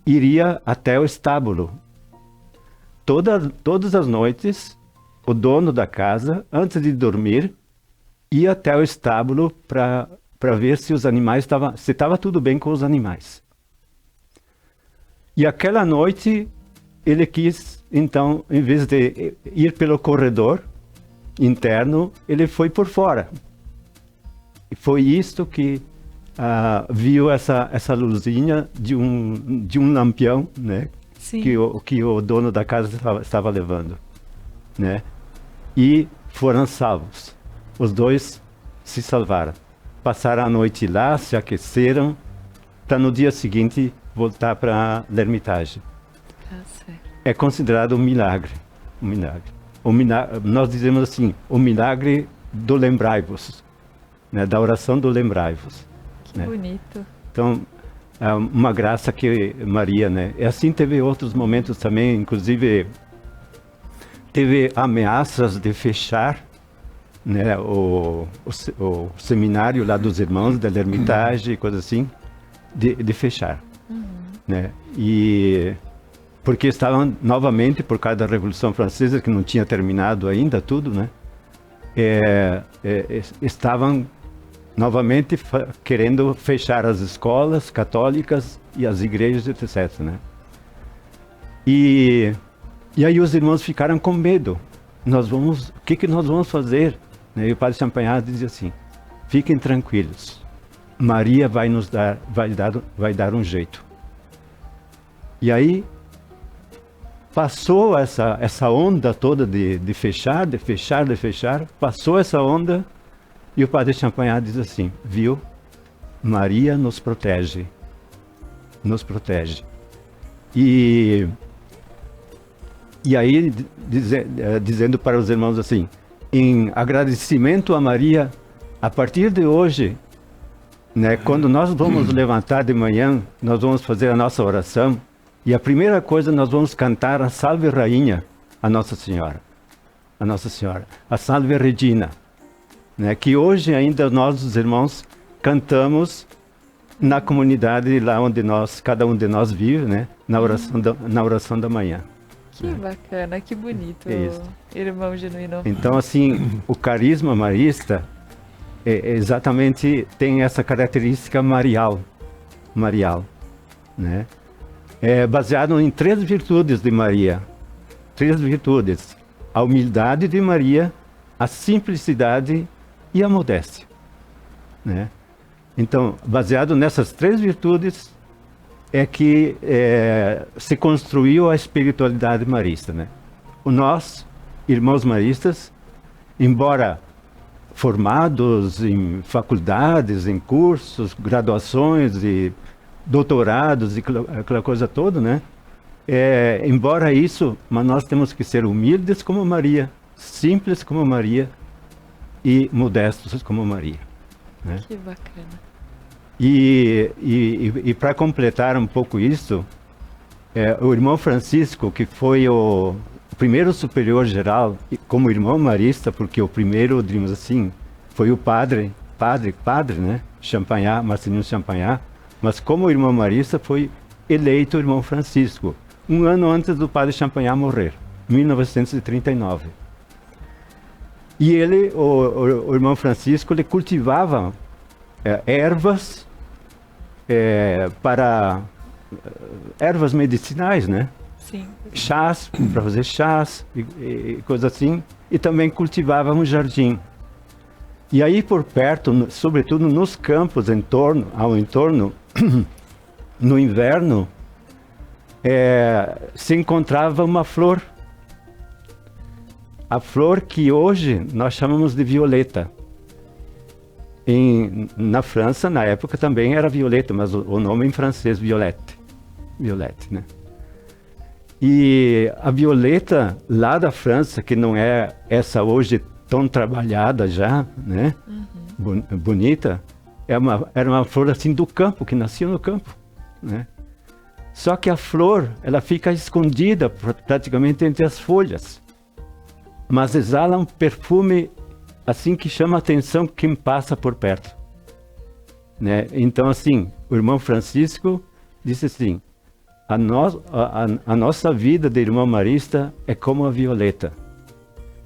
iria até o estábulo. Todas as noites, o dono da casa, antes de dormir, ia até o estábulo para ver se os animais se estava tudo bem com os animais. E aquela noite, ele quis, então, em vez de ir pelo corredor interno, ele foi por fora. E foi isto que viu essa luzinha de um lampião, né? Sim. Que o dono da casa estava levando, né? E foram salvos. Os dois se salvaram. Passaram a noite lá, se aqueceram, para no dia seguinte voltar para L'Ermitage. Tá certo. É considerado um milagre. Nós dizemos assim, o milagre do Lembrai-vos, né? Da oração do Lembrai-vos. Que né? bonito. Então, é uma graça que Maria, né? E assim teve outros momentos também, inclusive teve ameaças de fechar, né, o seminário lá dos irmãos da L'Ermitage, coisa assim, de fechar, né? E porque estavam novamente, por causa da Revolução Francesa, que não tinha terminado ainda tudo, né? Estavam novamente querendo fechar as escolas católicas e as igrejas, etc., né? E aí os irmãos ficaram com medo. O que nós vamos fazer? E o padre Champagnat dizia assim, fiquem tranquilos, Maria vai dar um jeito. E aí passou essa onda toda de fechar, passou essa onda. E o padre Champagnat diz assim, viu? Maria nos protege. E aí, dizendo para os irmãos assim, em agradecimento a Maria, a partir de hoje, né, quando nós vamos levantar de manhã, nós vamos fazer a nossa oração, e a primeira coisa nós vamos cantar a Salve Rainha, a Nossa Senhora, a Salve Regina. Né, que hoje ainda nós, os irmãos, cantamos na comunidade lá onde cada um de nós vive, né, na oração da manhã. Que bacana, que bonito, irmão genuíno. Então, assim, o carisma marista exatamente tem essa característica marial, né? É baseado em 3 virtudes de Maria, 3 virtudes: a humildade de Maria, a simplicidade e a modéstia, né? Então, baseado nessas 3 virtudes é que se construiu a espiritualidade marista, né? Nós, irmãos maristas, embora formados em faculdades, em cursos, graduações e doutorados e aquela coisa toda, né? Embora isso, mas nós temos que ser humildes como Maria, simples como Maria e modestos como Maria, né? Que bacana. E para completar um pouco isso, o irmão Francisco, que foi o primeiro superior geral, como irmão marista, porque o primeiro, digamos assim, foi o padre, né? Champagnat, Marcelino Champagnat, mas como irmão marista foi eleito o irmão Francisco, um ano antes do padre Champagnat morrer, 1939. E ele, o irmão Francisco, ele cultivava ervas para ervas medicinais, né? Sim. Chás, para fazer chás e coisas assim, e também cultivava um jardim. E aí por perto, sobretudo nos campos ao entorno, no inverno, se encontrava uma flor. A flor que hoje nós chamamos de violeta. Na França, na época, também era violeta, mas o nome em francês, violette, né? E a violeta lá da França, que não é essa hoje tão trabalhada já, né? Bonita, era uma flor assim do campo, que nascia no campo, né? Só que a flor, ela fica escondida praticamente entre as folhas, mas exala um perfume assim que chama a atenção quem passa por perto, né? Então assim, o irmão Francisco disse assim, a nossa vida de irmão marista é como a violeta,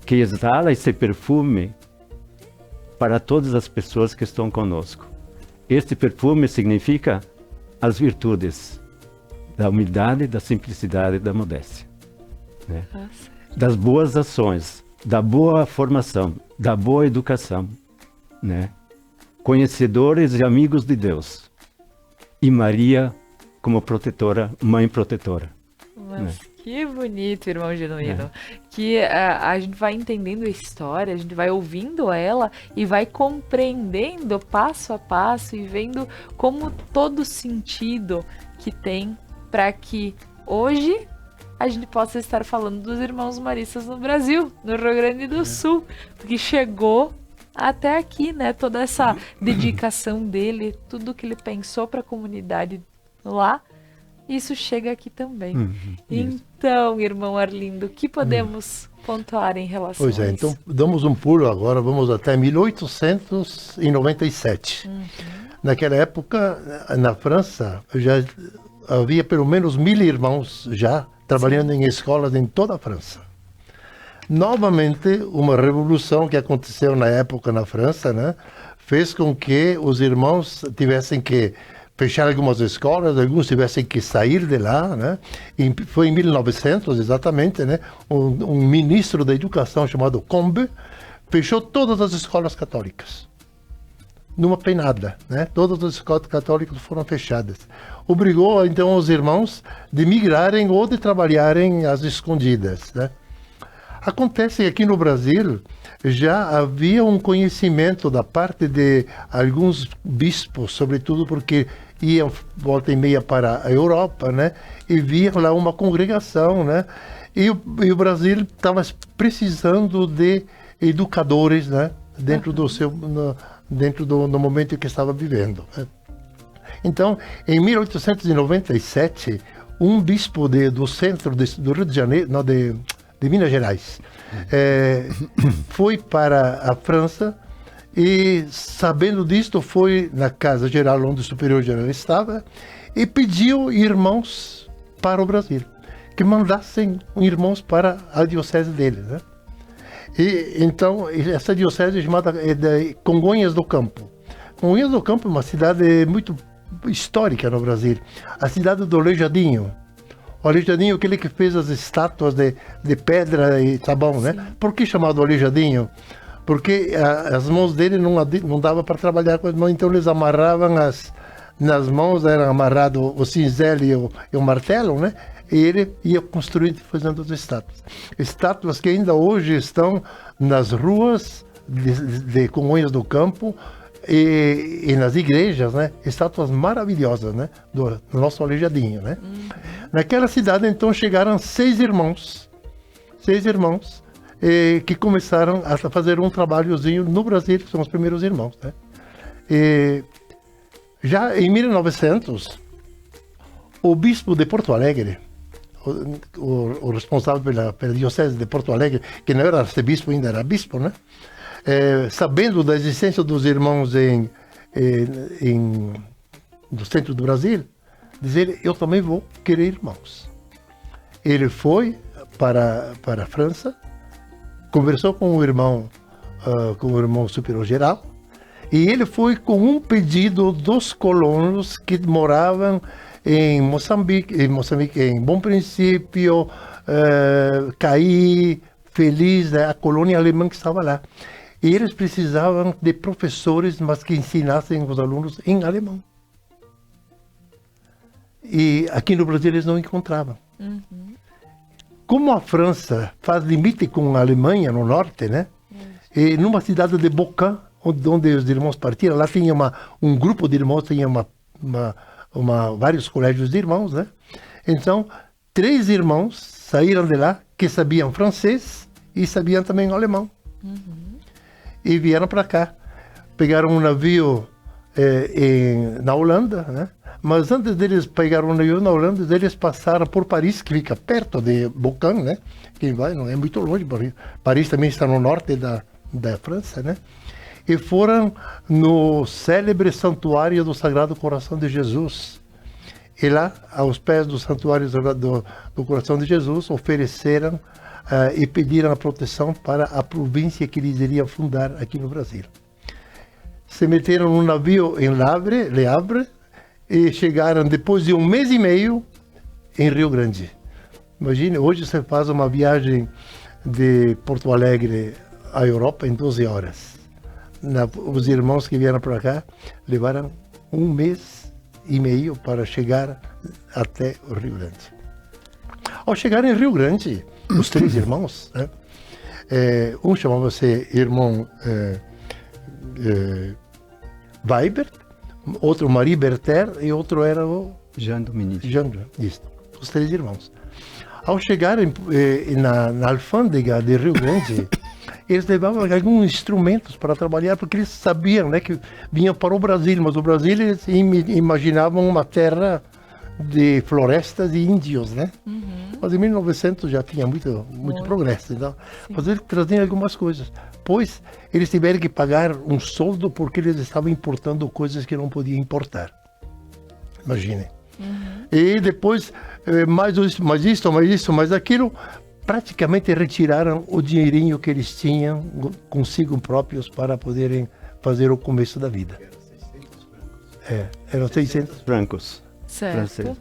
que exala esse perfume para todas as pessoas que estão conosco. Este perfume significa as virtudes da humildade, da simplicidade e da modéstia, né? Das boas ações, da boa formação, da boa educação, né? Conhecedores e amigos de Deus. E Maria como protetora, mãe protetora. Mas né? Que bonito, irmão genuíno. Que a gente vai entendendo a história, a gente vai ouvindo ela e vai compreendendo passo a passo e vendo como todo sentido que tem para que hoje a gente possa estar falando dos irmãos maristas no Brasil, no Rio Grande do Sul, porque chegou até aqui, né? Toda essa dedicação dele, tudo que ele pensou para a comunidade lá, isso chega aqui também. Então, irmão Arlindo, o que podemos pontuar em relação a isso? Pois é, então damos um pulo agora, vamos até 1897. Naquela época, na França, já havia pelo menos 1000 irmãos já trabalhando em escolas em toda a França. Novamente, uma revolução que aconteceu na época na França, né, fez com que os irmãos tivessem que fechar algumas escolas, alguns tivessem que sair de lá, né? E foi em 1900, exatamente, né? Um ministro da educação chamado Combes fechou todas as escolas católicas. Numa peinada, né? Todas as escolas católicas foram fechadas. Obrigou, então, os irmãos de migrarem ou de trabalharem às escondidas, né? Acontece que aqui no Brasil já havia um conhecimento da parte de alguns bispos, sobretudo porque iam volta e meia para a Europa, né? E viam lá uma congregação, né? E o Brasil estava precisando de educadores, né? Dentro do seu, dentro do momento que estava vivendo, né? Então, em 1897, um bispo do centro do Rio de Janeiro, não, de Minas Gerais, foi para a França e, sabendo disto, foi na Casa Geral, onde o Superior Geral estava, e pediu irmãos para o Brasil, que mandassem irmãos para a diocese dele, né? E então, essa diocese é chamada de Congonhas do Campo. Congonhas do Campo é uma cidade muito histórica no Brasil, a cidade do Aleijadinho. O Aleijadinho, aquele que fez as estátuas de pedra e sabão, né? Por que chamado Aleijadinho? Porque as mãos dele não dava para trabalhar com as mãos, então eles amarravam nas mãos, eram amarrado o cinzel e o martelo, né? E ele ia construindo e fazendo as estátuas. Estátuas que ainda hoje estão nas ruas de Congonhas do Campo, e nas igrejas, né, estátuas maravilhosas, né, do nosso Aleijadinho, né. Naquela cidade, então, chegaram 6 irmãos, que começaram a fazer um trabalhozinho no Brasil, que são os primeiros irmãos, né. Já em 1900, o bispo de Porto Alegre, o responsável pela diocese de Porto Alegre, que não era arcebispo, ainda era bispo, né? Sabendo da existência dos irmãos no centro do Brasil, dizer: eu também vou querer irmãos. Ele foi para a França, conversou com o irmão superior geral, e ele foi com um pedido dos colonos que moravam em Moçambique, em Bom Princípio, Caí, Feliz, né, a colônia alemã que estava lá. E eles precisavam de professores, mas que ensinassem os alunos em alemão. E aqui no Brasil eles não encontravam. Como a França faz limite com a Alemanha no norte, né? E numa cidade de Bocan, onde os irmãos partiram, lá tinha um grupo de irmãos, tinha vários colégios de irmãos, né? Então, 3 irmãos saíram de lá que sabiam francês e sabiam também alemão. E vieram para cá. Pegaram um navio na Holanda, né? Mas antes deles pegar um navio na Holanda, eles passaram por Paris, que fica perto de Bocan, né? Quem vai, não é muito longe. Paris também está no norte da França, né? E foram no célebre santuário do Sagrado Coração de Jesus. E lá, aos pés do santuário do Coração de Jesus, ofereceram e pediram a proteção para a província que eles iriam fundar aqui no Brasil. Se meteram num navio em Le Havre, e chegaram depois de 1 mês e meio em Rio Grande. Imagine, hoje você faz uma viagem de Porto Alegre à Europa em 12 horas. Os irmãos que vieram para cá levaram 1 mês e meio para chegar até o Rio Grande. Ao chegar em Rio Grande, os 3 irmãos, né? Um chamava-se irmão Weibert, outro Marie Berter e outro era o Jean Dominique. Os 3 irmãos. Ao chegarem na alfândega de Rio Grande, eles levavam alguns instrumentos para trabalhar, porque eles sabiam, né, que vinham para o Brasil, mas o Brasil eles imaginavam uma terra de florestas e índios, né? Mas em 1900 já tinha muito progresso, então, mas eles traziam algumas coisas. Pois eles tiveram que pagar um soldo porque eles estavam importando coisas que não podiam importar. Imaginem. E depois, mais aquilo, praticamente retiraram o dinheirinho que eles tinham consigo próprios para poderem fazer o começo da vida. Eram 600 francos. Certo.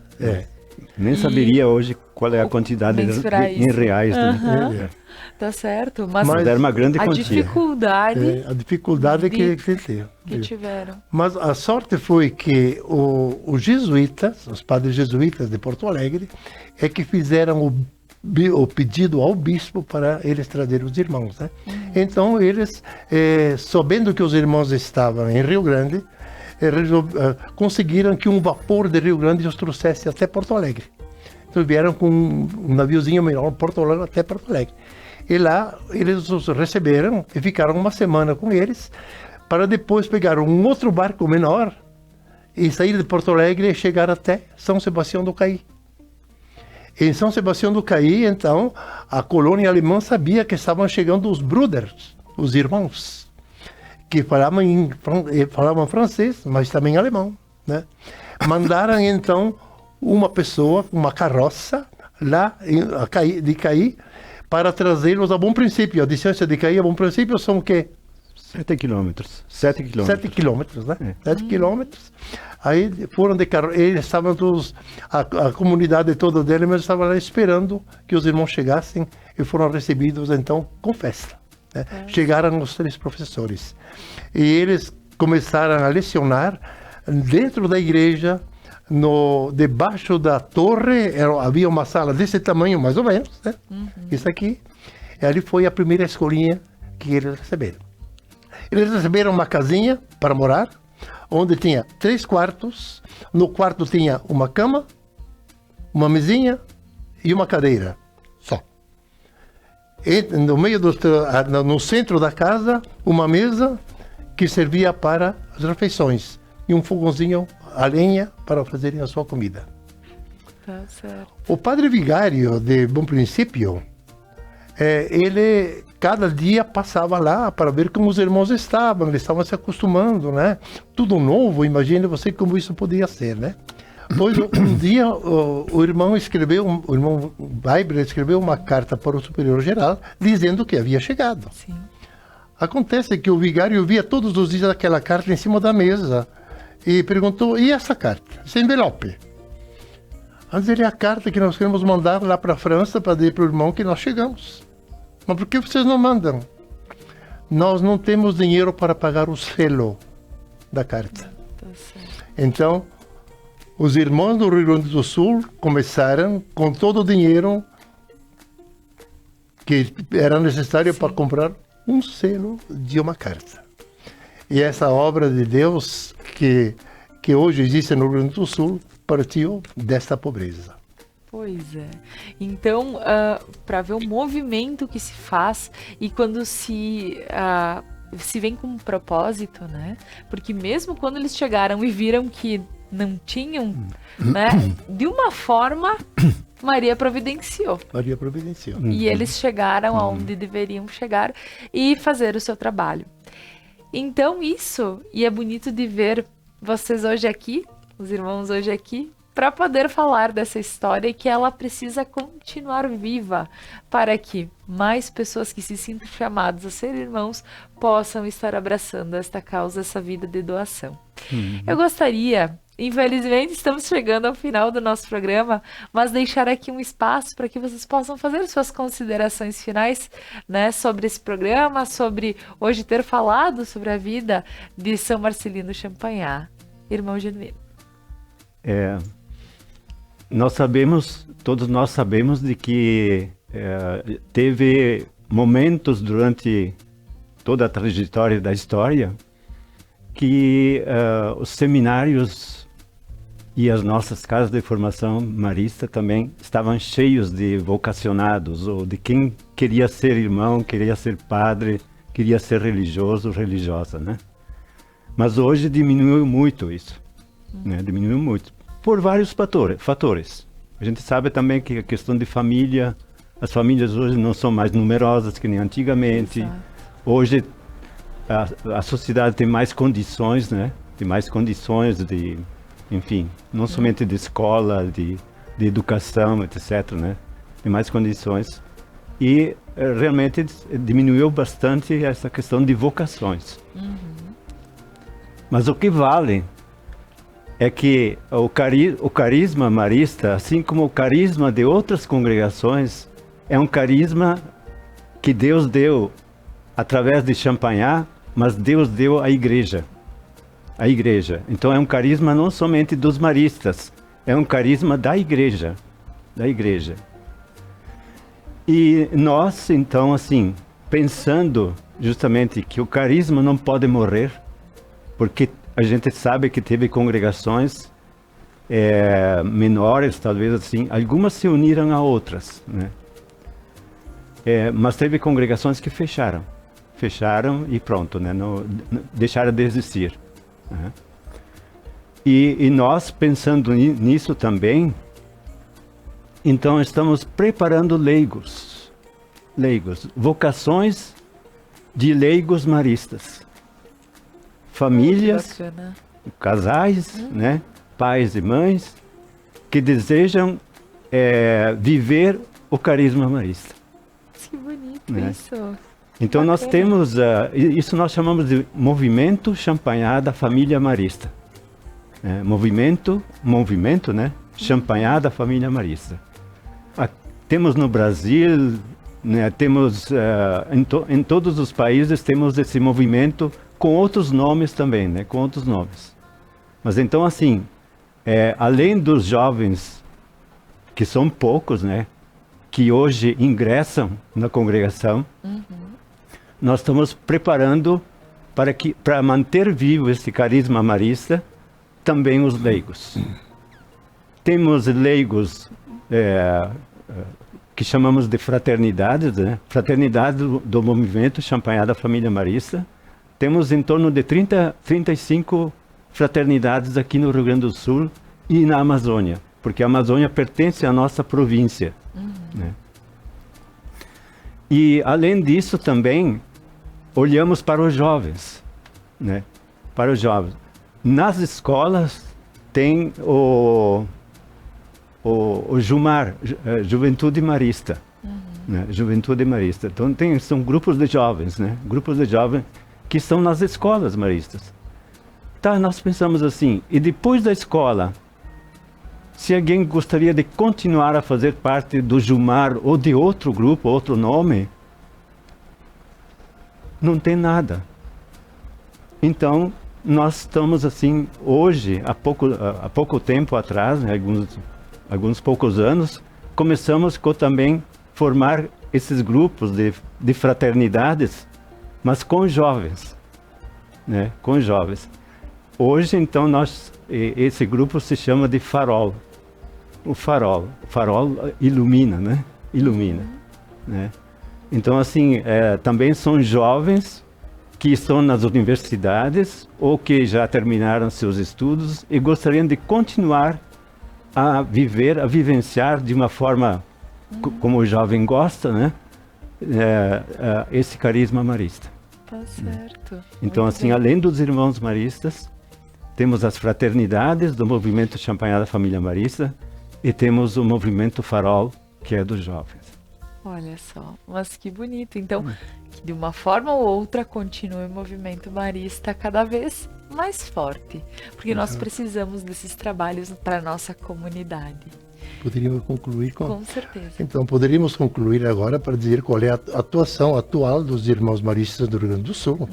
Nem saberia hoje qual é a quantidade em reais. Né? Tá certo. Mas era uma grande quantia. A dificuldade que tiveram. Mas a sorte foi que os jesuítas, os padres jesuítas de Porto Alegre, é que fizeram o pedido ao bispo para eles trazerem os irmãos, né? Então eles, sabendo que os irmãos estavam em Rio Grande, conseguiram que um vapor de Rio Grande os trouxesse até Porto Alegre. Então vieram com um naviozinho menor, Porto Alegre até Porto Alegre. E lá eles os receberam e ficaram 1 semana com eles, para depois pegar um outro barco menor e sair de Porto Alegre e chegar até São Sebastião do Caí. Em São Sebastião do Caí, então, a colônia alemã sabia que estavam chegando os Brüders, os irmãos, que falavam francês, mas também alemão, né? Mandaram, então, uma pessoa, uma carroça, lá de Caí, para trazê-los a Bom Princípio. A distância de Caí a Bom Princípio são o quê? 7 quilômetros. 7 quilômetros. 7 quilômetros, né? 7 quilômetros. Aí foram de carro, eles estavam todos, a comunidade toda deles, mas estavam lá esperando que os irmãos chegassem e foram recebidos, então, com festa. Né? Chegaram os 3 professores. E eles começaram a lecionar dentro da igreja, debaixo da torre, havia uma sala desse tamanho, mais ou menos, né? Isso aqui. E ali foi a primeira escolinha que eles receberam. Eles receberam uma casinha para morar, onde tinha 3 quartos. No quarto tinha uma cama, uma mesinha e uma cadeira, só. E no meio no centro da casa, uma mesa que servia para as refeições e um fogãozinho a lenha para fazerem a sua comida. Tá certo. O padre vigário de Bom Princípio, ele cada dia passava lá para ver como os irmãos estavam, eles estavam se acostumando, né? Tudo novo, imagine você como isso podia ser, né? Pois um dia o irmão Weber escreveu uma carta para o superior geral dizendo que havia chegado. Sim. Acontece que o vigário via todos os dias aquela carta em cima da mesa e perguntou: e essa carta? Esse envelope? Antes ele é a carta que nós queremos mandar lá para a França para dizer para o irmão que nós chegamos. Mas por que vocês não mandam? Nós não temos dinheiro para pagar o selo da carta. Tá certo. Então, os irmãos do Rio Grande do Sul começaram com todo o dinheiro que era necessário para comprar um selo de uma carta. E essa obra de Deus que hoje existe no Rio Grande do Sul partiu desta pobreza. Pois é. Então, para ver o movimento que se faz e quando se vem com um propósito, né? Porque mesmo quando eles chegaram e viram que não tinham, né? De uma forma, Maria providenciou. Maria providenciou. E eles chegaram aonde deveriam chegar e fazer o seu trabalho. Então isso, e é bonito de ver vocês hoje aqui, os irmãos hoje aqui, para poder falar dessa história e que ela precisa continuar viva para que mais pessoas que se sintam chamadas a ser irmãos possam estar abraçando esta causa, essa vida de doação. Eu gostaria, infelizmente estamos chegando ao final do nosso programa, mas deixar aqui um espaço para que vocês possam fazer suas considerações finais, né, sobre esse programa, sobre hoje ter falado sobre a vida de São Marcelino Champagnat. Irmão Genuíno. Todos nós sabemos de que teve momentos durante toda a trajetória da história que os seminários e as nossas casas de formação marista também estavam cheios de vocacionados, ou de quem queria ser irmão, queria ser padre, queria ser religioso, religiosa, né? Mas hoje diminuiu muito isso, né? Diminuiu muito. Por vários fatores. A gente sabe também que a questão de família, as famílias hoje não são mais numerosas que nem antigamente. Exato. Hoje a sociedade tem mais condições, né? Tem mais condições de, enfim, não somente de escola, de educação, etc., né? Tem mais condições. E realmente diminuiu bastante essa questão de vocações. Mas o que vale é que o carisma marista, assim como o carisma de outras congregações, é um carisma que Deus deu através de Champagnat, mas Deus deu à igreja. A igreja. Então é um carisma não somente dos maristas, é um carisma da igreja. Da igreja. E nós, então, assim, pensando justamente que o carisma não pode morrer, porque a gente sabe que teve congregações menores, talvez assim, algumas se uniram a outras, né? Mas teve congregações que fecharam e pronto, né? Deixaram de existir, né? E nós, pensando nisso também, então estamos preparando leigos, vocações de leigos maristas. Famílias, casais, né, pais e mães, que desejam viver o carisma marista. Que bonito, né? Isso. Então nós temos, isso nós chamamos de Movimento Champagnat da Família Marista. Movimento, né, Champagnat da Família Marista. Temos no Brasil, né, temos em todos os países temos esse movimento com outros nomes também, né? Com outros nomes. Mas então, assim, além dos jovens, que são poucos, né? Que hoje ingressam na congregação, nós estamos preparando para manter vivo esse carisma marista, também os leigos. Temos leigos que chamamos de fraternidades, né? Fraternidade do movimento Champanhada Família Marista. Temos em torno de 35 fraternidades aqui no Rio Grande do Sul e na Amazônia, porque a Amazônia pertence à nossa província. Né? E, além disso, também olhamos para os jovens. Né? Para os jovens. Nas escolas tem o Jumar, Juventude Marista. Né? Juventude Marista. Então são grupos de jovens, né? Grupos de jovens que estão nas escolas maristas. Tá, nós pensamos assim, e depois da escola, se alguém gostaria de continuar a fazer parte do Jumar ou de outro grupo, outro nome, não tem nada. Então, nós estamos assim, hoje, há pouco tempo atrás, né, alguns poucos anos, começamos com também formar esses grupos de fraternidades, mas com jovens, né, com jovens. Hoje, então, esse grupo se chama de Farol. O Farol ilumina, né? Ilumina, né? Então, assim, também são jovens que estão nas universidades ou que já terminaram seus estudos e gostariam de continuar a vivenciar de uma forma como o jovem gosta, né? Esse carisma marista. Tá certo. Então, Muito assim, bem. além dos irmãos maristas, temos as fraternidades do movimento Champanhada Família Marista e temos o movimento Farol, que é dos jovens. Olha só, mas que bonito. Então, que de uma forma ou outra continue o movimento marista cada vez mais forte, porque nós precisamos desses trabalhos para a nossa comunidade. Poderíamos concluir Com certeza. Então, poderíamos concluir agora para dizer qual é a atuação atual dos irmãos maristas do Rio Grande do Sul.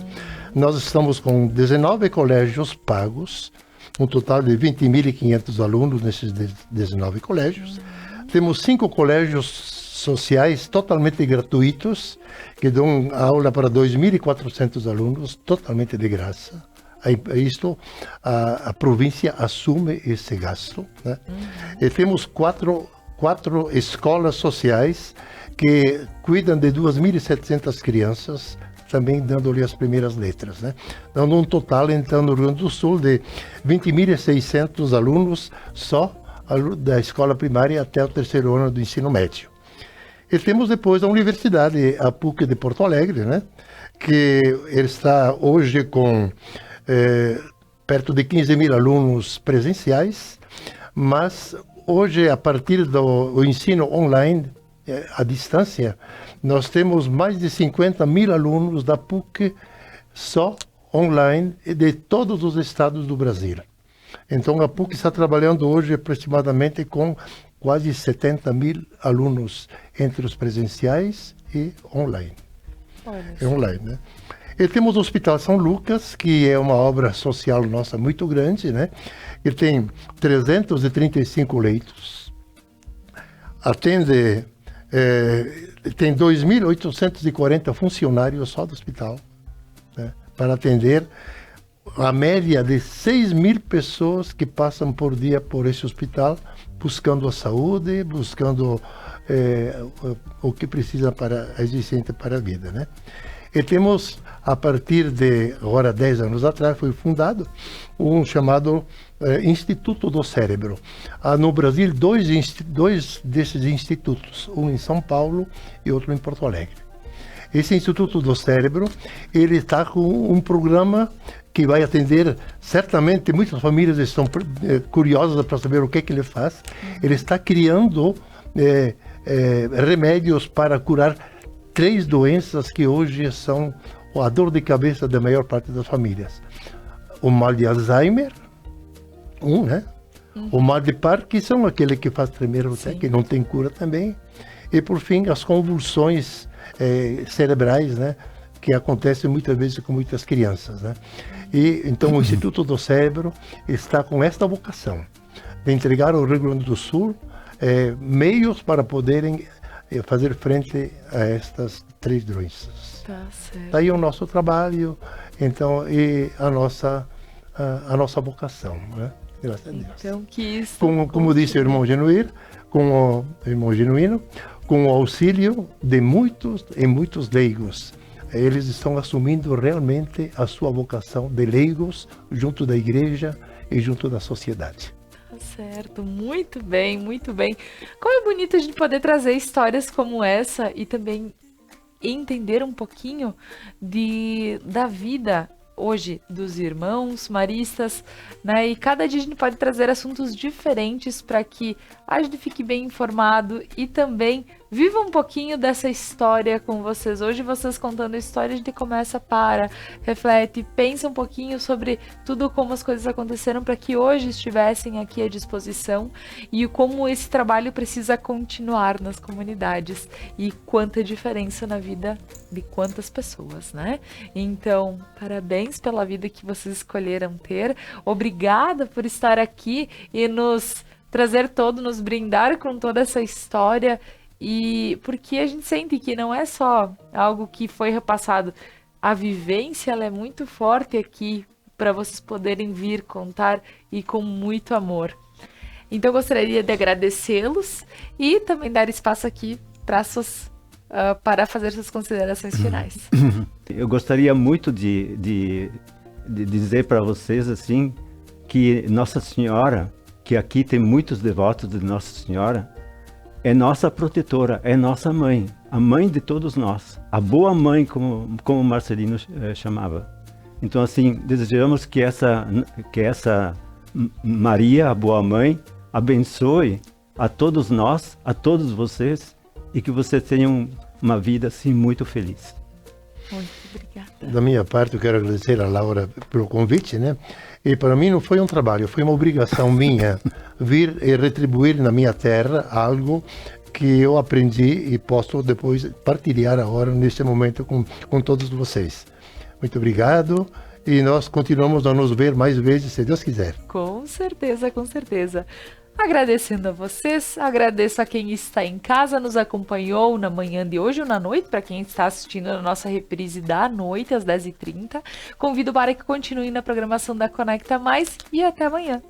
Nós estamos com 19 colégios pagos, um total de 20.500 alunos nesses 19 colégios. Temos 5 colégios sociais totalmente gratuitos, que dão aula para 2.400 alunos, totalmente de graça. Isto, a província assume esse gasto. Né? E temos quatro escolas sociais que cuidam de 2.700 crianças, também dando-lhe as primeiras letras. Né? Dando um total, então, no Rio Grande do Sul, de 20.600 alunos só da escola primária até o 3º ano do ensino médio. E temos depois a universidade, a PUC de Porto Alegre, né? Que está hoje com perto de 15.000 alunos presenciais, mas hoje, a partir do ensino online, à distância, nós temos mais de 50.000 alunos da PUC só online de todos os estados do Brasil. Então, a PUC está trabalhando hoje aproximadamente com quase 70.000 alunos entre os presenciais e online. Online, né? E temos o Hospital São Lucas, que é uma obra social nossa muito grande, né? Ele tem 335 leitos, atende, tem 2.840 funcionários só do hospital, né? Para atender a média de 6.000 pessoas que passam por dia por esse hospital, buscando a saúde, buscando o que precisa para a existência para a vida, né? E temos, a partir de, agora 10 anos atrás, foi fundado um chamado Instituto do Cérebro. Há no Brasil dois desses institutos, um em São Paulo e outro em Porto Alegre. Esse Instituto do Cérebro, ele está com um programa que vai atender, certamente muitas famílias estão curiosas para saber o que ele faz. Ele está criando remédios para curar 3 doenças que hoje são a dor de cabeça da maior parte das famílias. O mal de Alzheimer, né? O mal de Parkinson, aquele que faz tremer o que não tem cura também. E, por fim, as convulsões cerebrais, né? Que acontecem muitas vezes com muitas crianças, né? E, então, o Instituto do Cérebro está com esta vocação de entregar ao Rio Grande do Sul meios para poderem fazer frente a estas 3 doenças. Tá certo. Daí o nosso trabalho, então, e a nossa vocação, né? Graças a Deus. Então, que isso... Como disse o irmão Genuíno, com o auxílio de muitos leigos, eles estão assumindo realmente a sua vocação de leigos junto da igreja e junto da sociedade. Tá certo, muito bem, muito bem. Como é bonito a gente poder trazer histórias como essa e também entender um pouquinho da vida hoje dos irmãos maristas, né? E cada dia a gente pode trazer assuntos diferentes para que a gente fique bem informado e também viva um pouquinho dessa história com vocês. Hoje vocês contando a história, a gente começa, reflete, pensa um pouquinho sobre tudo como as coisas aconteceram para que hoje estivessem aqui à disposição e como esse trabalho precisa continuar nas comunidades e quanta diferença na vida de quantas pessoas, né? Então, parabéns pela vida que vocês escolheram ter. Obrigada por estar aqui e nos brindar com toda essa história. E porque a gente sente que não é só algo que foi repassado, a vivência ela é muito forte aqui para vocês poderem vir contar e com muito amor. Então eu gostaria de agradecê-los e também dar espaço aqui para fazer suas considerações finais. Eu gostaria muito de dizer para vocês assim que Nossa Senhora, que aqui tem muitos devotos de Nossa Senhora, é nossa protetora, é nossa mãe, a mãe de todos nós, a boa mãe, como Marcelino chamava. Então, assim, desejamos que essa Maria, a boa mãe, abençoe a todos nós, a todos vocês, e que vocês tenham uma vida, assim, muito feliz. Muito obrigada. Da minha parte, eu quero agradecer a Laura pelo convite, né? E para mim não foi um trabalho, foi uma obrigação minha vir e retribuir na minha terra algo que eu aprendi e posso depois partilhar agora, neste momento, com todos vocês. Muito obrigado e nós continuamos a nos ver mais vezes, se Deus quiser. Com certeza, com certeza. Agradecendo a vocês, agradeço a quem está em casa, nos acompanhou na manhã de hoje ou na noite, para quem está assistindo a nossa reprise da noite, às 10h30. Convido para que continue na programação da Conecta Mais e até amanhã.